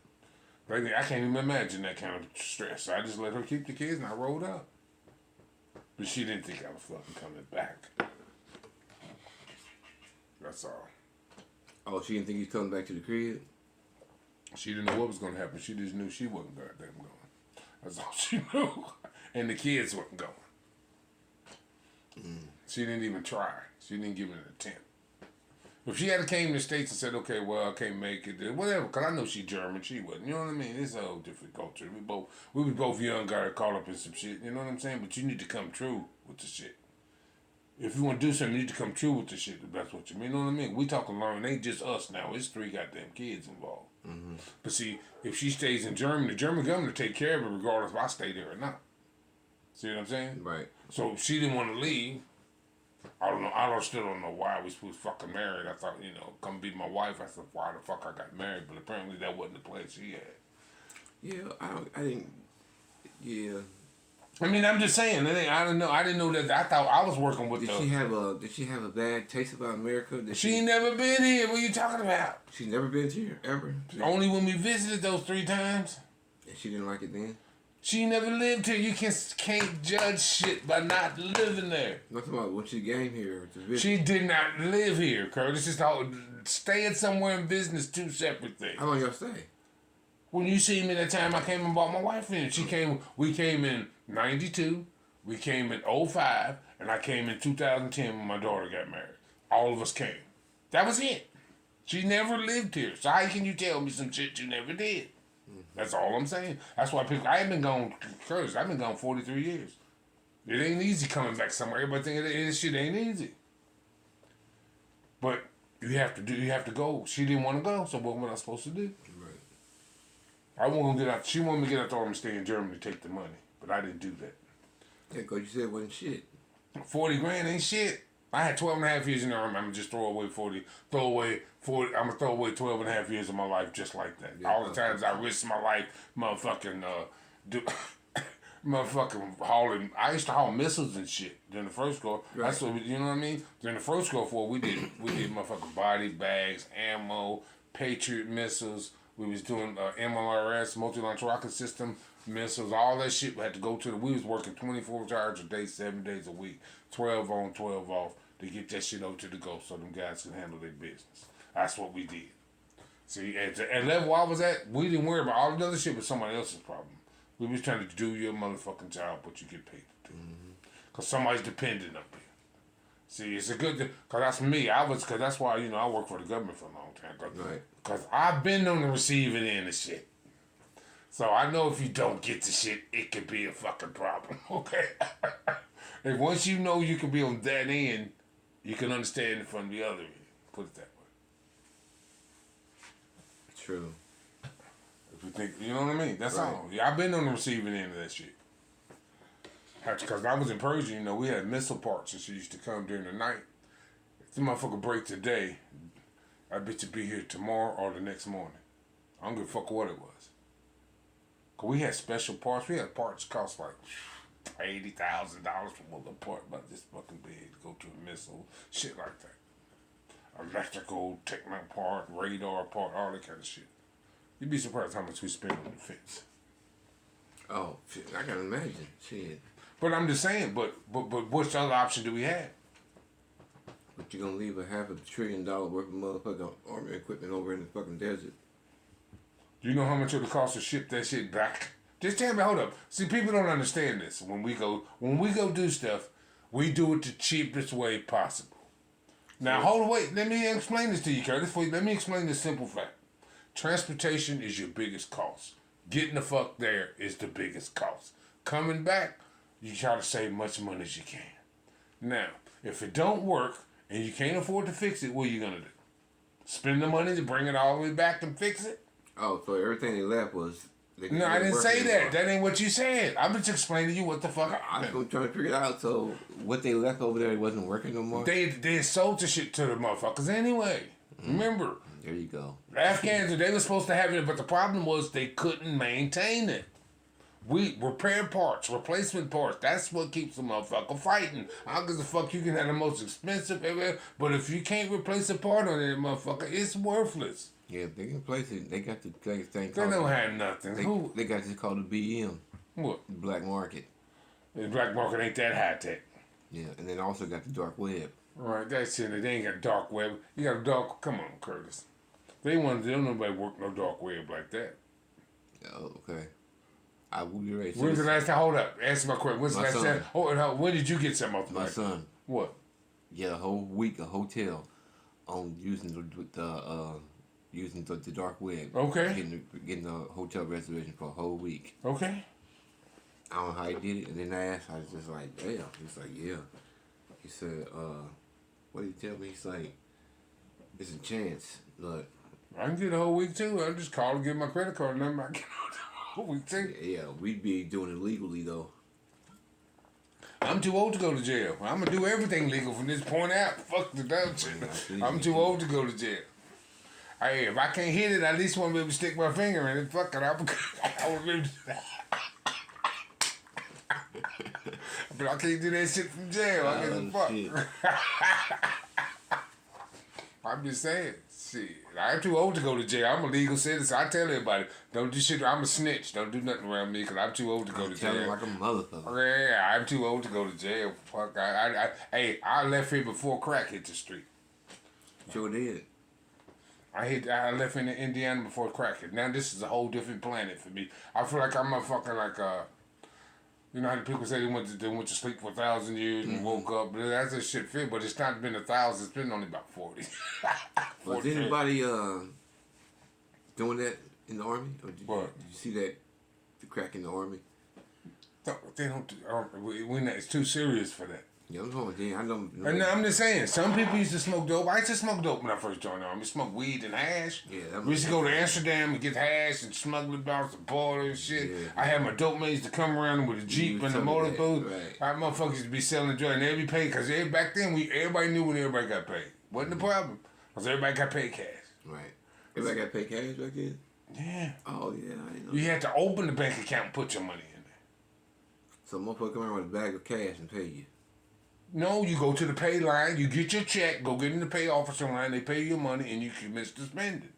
But I can't even imagine that kind of stress. So I just let her keep the kids and I rolled out. But she didn't think I was fucking coming back. That's all. Oh, she didn't think you was coming back to the crib? She didn't know what was going to happen. She just knew she wasn't goddamn going. That's all she knew. And the kids wasn't going. She didn't even try. She didn't give it an attempt. If she had came to the States and said, okay, well, I can't make it, whatever, because I know she's German, she wasn't. You know what I mean? It's a whole different culture. We was both young, got caught up in some shit. You know what I'm saying? But you need to come true with the shit. If you want to do something, you need to come true with the shit, if that's what you mean. You know what I mean? We talking learn. It ain't just us now. It's 3 goddamn kids involved. Mm-hmm. But see, if she stays in Germany, the German government will take care of her regardless if I stay there or not. See what I'm saying? Right. So if she didn't want to leave, I don't know. Still don't know why we was fucking married. I thought, come be my wife. I said, why the fuck I got married? But apparently that wasn't the plan she had. Yeah, I didn't. Yeah. I mean, I'm just saying. I didn't know. I didn't know that. I thought I was working with. Did she have a bad taste about America? She ain't never been here. What are you talking about? She's never been here ever. Only when we visited those 3 times. And she didn't like it then. She never lived here. You can't judge shit by not living there. Nothing about when she came here to visit. She did not live here, Curtis. It's all staying somewhere in business, 2 separate things. How long y'all stay? When you see me that time I came and brought my wife in, we came in 92, we came in 05, and I came in 2010 when my daughter got married. All of us came. That was it. She never lived here. So how can you tell me some shit you never did? That's all I'm saying. That's why I ain't been gone, Curtis, I've been gone 43 years. It ain't easy coming back somewhere. Everybody think this shit ain't easy. But you have to go. She didn't want to go, so what was I supposed to do? Right. I wasn't gonna get out. She wanted me to get out the Army and stay in Germany to take the money. But I didn't do that. Yeah, because you said it wasn't shit. 40 grand ain't shit. I had 12 and a half years in the Army. I'm going to just throw away 40. I'm going to throw away 12 and a half years of my life just like that. Yeah, all the times I risked my life, motherfucking hauling. I used to haul missiles and shit during the first Gulf. Right. That's what you know what I mean? During the first Gulf War, we did motherfucking body bags, ammo, Patriot missiles. We was doing MLRS, multi-launch rocket system missiles, all that shit. We had to go to we was working 24 hours a day, 7 days a week, 12 on, 12 off, to get that shit over to the Gulf so them guys could handle their business. That's what we did. See, at the level I was at, we didn't worry about all the other shit was somebody else's problem. We was trying to do your motherfucking job, what you get paid to do. Because somebody's dependent on you. See, it's a good thing, because that's me. Because that's why, I work for the government for a long time. Because I've been on the receiving end of shit. So I know if you don't get the shit, it could be a fucking problem, okay? If once you know you can be on that end, you can understand it from the other end. Put it that way. True. If you think, you know what I mean? That's all. Yeah, I've been on the receiving end of that shit. Because I was in Persia, you know, we had missile parts and shit used to come during the night. If the motherfucker break today, I bet you be here tomorrow or the next morning. I don't give a fuck what it was. Because we had special parts. We had parts cost like $80,000 for one little part about this fucking big to go to a missile. Shit like that. Electrical, technical part, radar part, all that kind of shit. You'd be surprised how much we spend on defense. Oh, shit, I can imagine. Shit. But I'm just saying, but what's the other option do we have? But you gonna leave a $500 billion worth of motherfucking army equipment over in the fucking desert? Do you know how much it would cost to ship that shit back? Just tell me, hold up. See, people don't understand this. When we go do stuff, we do it the cheapest way possible. Now, hold on, wait. Let me explain this to you, Curtis. Let me explain this simple fact. Transportation is your biggest cost. Getting the fuck there is the biggest cost. Coming back, you try to save much money as you can. Now, if it don't work and you can't afford to fix it, what are you gonna do? Spend the money to bring it all the way back and fix it? Oh, so everything they left was... No, I didn't say that. That ain't what you said. I'm just explaining to you what the fuck happened. I'm trying to figure it out. So what they left over there wasn't working no more? They sold the shit to the motherfuckers anyway. Remember? There you go. The Afghans, they were supposed to have it, but the problem was they couldn't maintain it. We repair parts, replacement parts. That's what keeps the motherfucker fighting. I don't give a fuck. You can have the most expensive, but if you can't replace a part on it, motherfucker, it's worthless. Yeah, they can replace it. They got the thing. They don't have nothing. They got this called the BM. What? The black market. The black market ain't that high tech. Yeah, and then also got the dark web. Right, that's it. They ain't got dark web. You got a dark. Come on, Curtis. They don't nobody work no dark web like that. Oh, okay. I will be ready. When's the last time? Hold up. Answer my question. When's the last time? When did you get something off the My son. What? Yeah, a whole week, a hotel on using the dark web. Okay. Getting a hotel reservation for a whole week. Okay. I don't know how he did it, and then I asked, I was just like, damn. He's like, yeah. He said, what did he tell me? He's like, it's a chance. Look. I can get a whole week too. I just call and get my credit card number. I get a whole week too. Yeah, we'd be doing it legally though. I'm too old to go to jail. I'm gonna do everything legal from this point out. Fuck the dumb shit. I'm too old to go to jail. Hey, if I can't hit it, I at least want to be able to stick my finger in it. Fuck it, I want to be able to do that. But I can't do that shit from jail. I give a fuck. I'm just saying. Shit, I'm too old to go to jail. I'm a legal citizen. I tell everybody, don't do shit. I'm a snitch. Don't do nothing around me because I'm too old to go to jail. Like a motherfucker. Yeah, I'm too old to go to jail. Fuck. I left here before crack hit the street. Sure did. I left in Indiana before crack hit. Now this is a whole different planet for me. I feel like I'm a fucking you know how the people say they went to sleep for 1,000 years and woke up. That's a shit fit, but it's not been 1,000. It's been only about 40. Was anybody doing that in the army? Or did you see that the crack in the army? No, they don't. It's too serious for that. Yeah, I'm talking. I know. And I'm just saying, some people used to smoke dope. I used to smoke dope when I first joined the army. Smoke weed and hash. Yeah, we used to go to Amsterdam and get hash and smuggle it across the border and shit. Yeah. I had my dope mates to come around with a Jeep and a motorboat. Right. Our motherfuckers used to be selling drugs and they'd be paid because back then everybody knew when everybody got paid. Wasn't the problem because everybody got paid cash. Right. Everybody got paid cash back then? Yeah. Oh, yeah. I know. You had to open the bank account and put your money in there. So motherfucker come around with a bag of cash and pay you. No, you go to the pay line, you get your check, go get in the pay officer line, they pay you money, and you commence to spend it.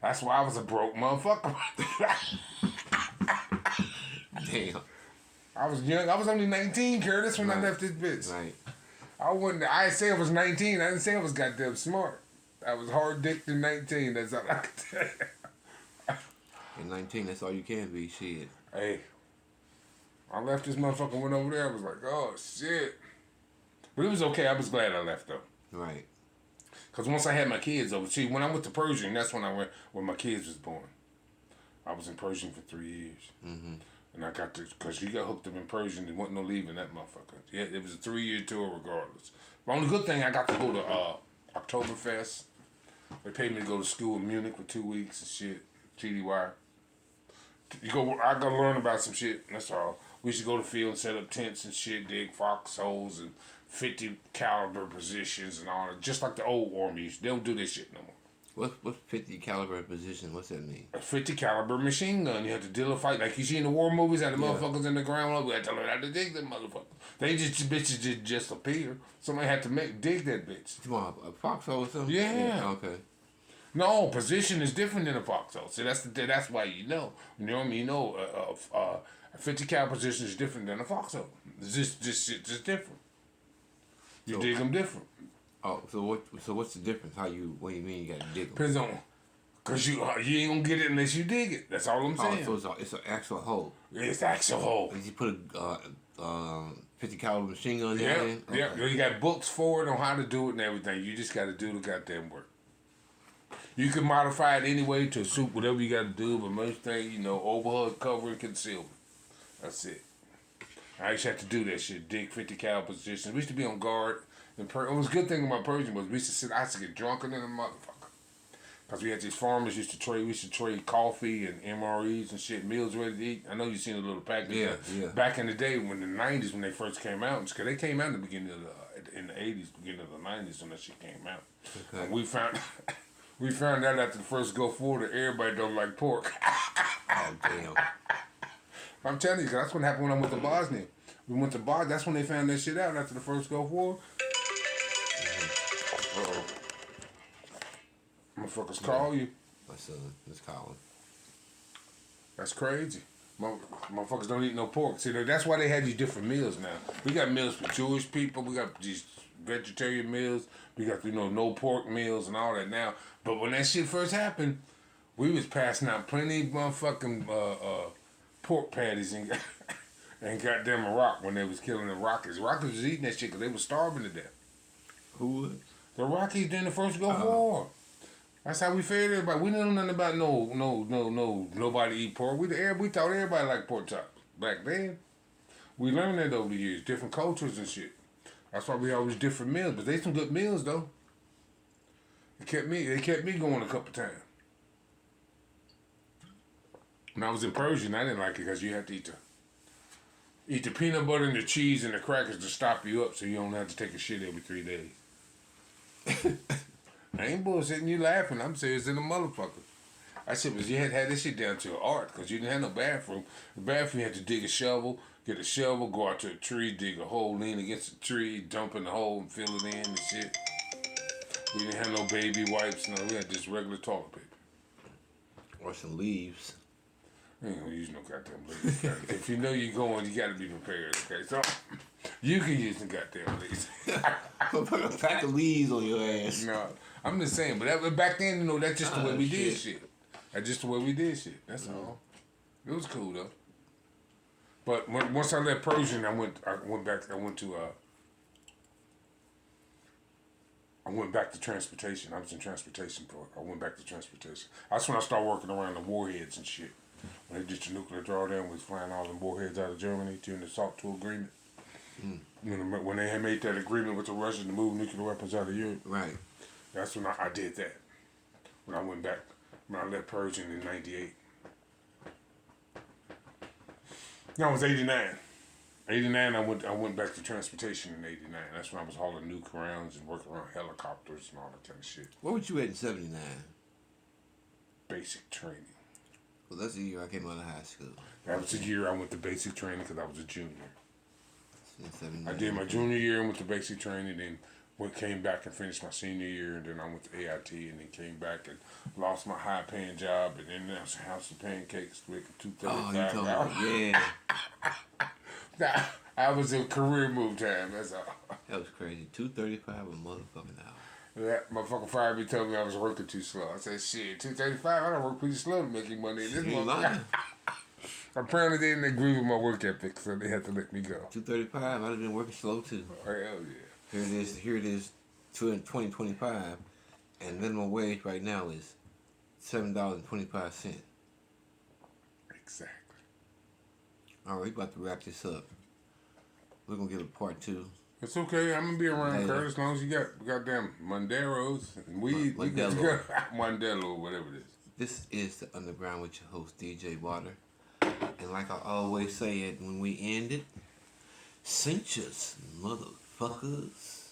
That's why I was a broke motherfucker. Damn. I was young. I was only 19, Curtis, when I left this bitch. Right. I didn't say I was 19. I didn't say I was goddamn smart. I was hard-dicked in 19. That's all I could tell you. In 19, that's all you can be. Shit. Hey. I left this motherfucker, went over there. I was like, oh, shit. But it was okay. I was glad I left, though. Right. Because once I had my kids over, see, when I went to Pershing, that's when I went, when my kids was born. I was in Pershing for 3 years. Mm-hmm. And I got this, because you got hooked up in Persian, there wasn't no leaving that motherfucker. Yeah, it was a 3-year tour regardless. The only good thing, I got to go to Oktoberfest. They paid me to go to school in Munich for 2 weeks and shit. GDY. I gotta learn about some shit, that's all. We used to go to the field and set up tents and shit, dig foxholes and 50 caliber positions and all that. Just like the old army used. They don't do this shit no more. What's 50 caliber position? What's that mean? A 50 caliber machine gun. You have to deal a fight like you see in the war movies and the motherfuckers in the ground. We had to learn how to dig them motherfuckers. They bitches just appear. Somebody had to dig that bitch. Come on, a foxhole or something? Yeah. Okay. No, position is different than a foxhole. So that's why you know. You know what I mean? You know, a 50 cal position is different than a foxhole. It's just different. You dig them different. Oh, so what's the difference? What do you mean you got to dig them? Depends on, cause you ain't gonna get it unless you dig it. That's all I'm saying. Oh, so it's an actual hole. It's an actual hole. Did you put a 50 caliber machine gun Yeah, there? yeah. You got books for it on how to do it and everything. You just got to do the goddamn work. You can modify it anyway to suit whatever you got to do, but most things, overhead, cover, and concealment. That's it. I used to have to do that shit, dig 50 cal positions. We used to be on guard. It was a good thing about Persian was I used to get drunker than a motherfucker. Because we had these farmers we used to trade coffee and MREs and shit, meals ready to eat. I know you've seen a little package. Yeah. Back in the day, when the 90s, when they first came out, because they came out in the beginning of in the 80s, beginning of the 90s when that shit came out. Okay. And we found out after the first Gulf War that everybody don't like pork. Oh, damn. I'm telling you, cause that's what happened when I went to Bosnia. We went to Bosnia. That's when they found that shit out after the first Gulf War. Uh-oh. Motherfuckers call you. My son is calling. That's crazy. Motherfuckers don't eat no pork. See, that's why they had these different meals now. We got meals for Jewish people. We got these vegetarian meals. We got, no pork meals and all that now. But when that shit first happened, we was passing out plenty of motherfucking pork patties and goddamn Iraq when they was killing the Rockies. Rockies was eating that shit because they was starving to death. Who was? The Rockies during the first Gulf War. That's how we fed everybody. We didn't know nothing about nobody eat pork. We taught everybody like pork chops back then. We learned that over the years, different cultures and shit. That's why we always different meals. But they some good meals though. They kept me going a couple times. When I was in Persian, I didn't like it because you had to eat the peanut butter and the cheese and the crackers to stop you up so you don't have to take a shit every 3 days. I ain't bullshitting, you laughing. I'm serious in the motherfucker. I said, but you had this shit down to an art because you didn't have no bathroom. The bathroom, you had to dig a shovel, get a shovel, go out to a tree, dig a hole, lean against a tree, dump in the hole and fill it in and shit. We didn't have no baby wipes, no. We had just regular toilet paper. Or some leaves. You ain't gonna use no goddamn leaves. If you know you're going, you gotta be prepared, okay? So, you can use the goddamn leaves. Put a pack of leaves on your ass. No, I'm just saying, but back then, that's just the way we did shit. That's just the way we did shit. That's all. It was cool though. But once I left Persian, I went back to transportation. I was in transportation I went back to transportation. That's when I started working around the warheads and shit. When they did the nuclear drawdown, we was flying all the warheads out of Germany during the SALT II agreement. When they had made that agreement with the Russians to move nuclear weapons out of Europe. Right. That's when I did that. When I went back, when I left Persian in '98. No, it was '89. '89, I went back to transportation in '89. That's when I was hauling nuke rounds and working around helicopters and all that kind of shit. What was you at in '79? Basic training. Well, that's the year I came out of high school. That was the year I went to basic training because I was a junior. In '79. I did my junior year and went to basic training, then came back and finished my senior year, and then I went to AIT, and then came back and lost my high-paying job, and then there was a house of pancakes making $235. Oh, you told me, yeah. I was in career move time, that's all. That was crazy. $235 a motherfucking hour. That motherfucker fired me, told me I was working too slow. I said, shit, $235, I don't work pretty slow to make you money in this motherfucker. Apparently they didn't agree with my work ethic, so they had to let me go. $235, I'd have been working slow too. Oh, hell yeah. Here it is, 2025, and minimum wage right now is $7.25. Exactly. All right, we about to wrap this up. We're gonna get a part 2. It's okay. I'm gonna be around, Later. Kurt, as long as you got goddamn Monderos and weed. We good to Modelo. go. Mondelo, whatever it is. This is the Underground with your host DJ Water, and like I always say it when we end it, cinchers, motherfuckers.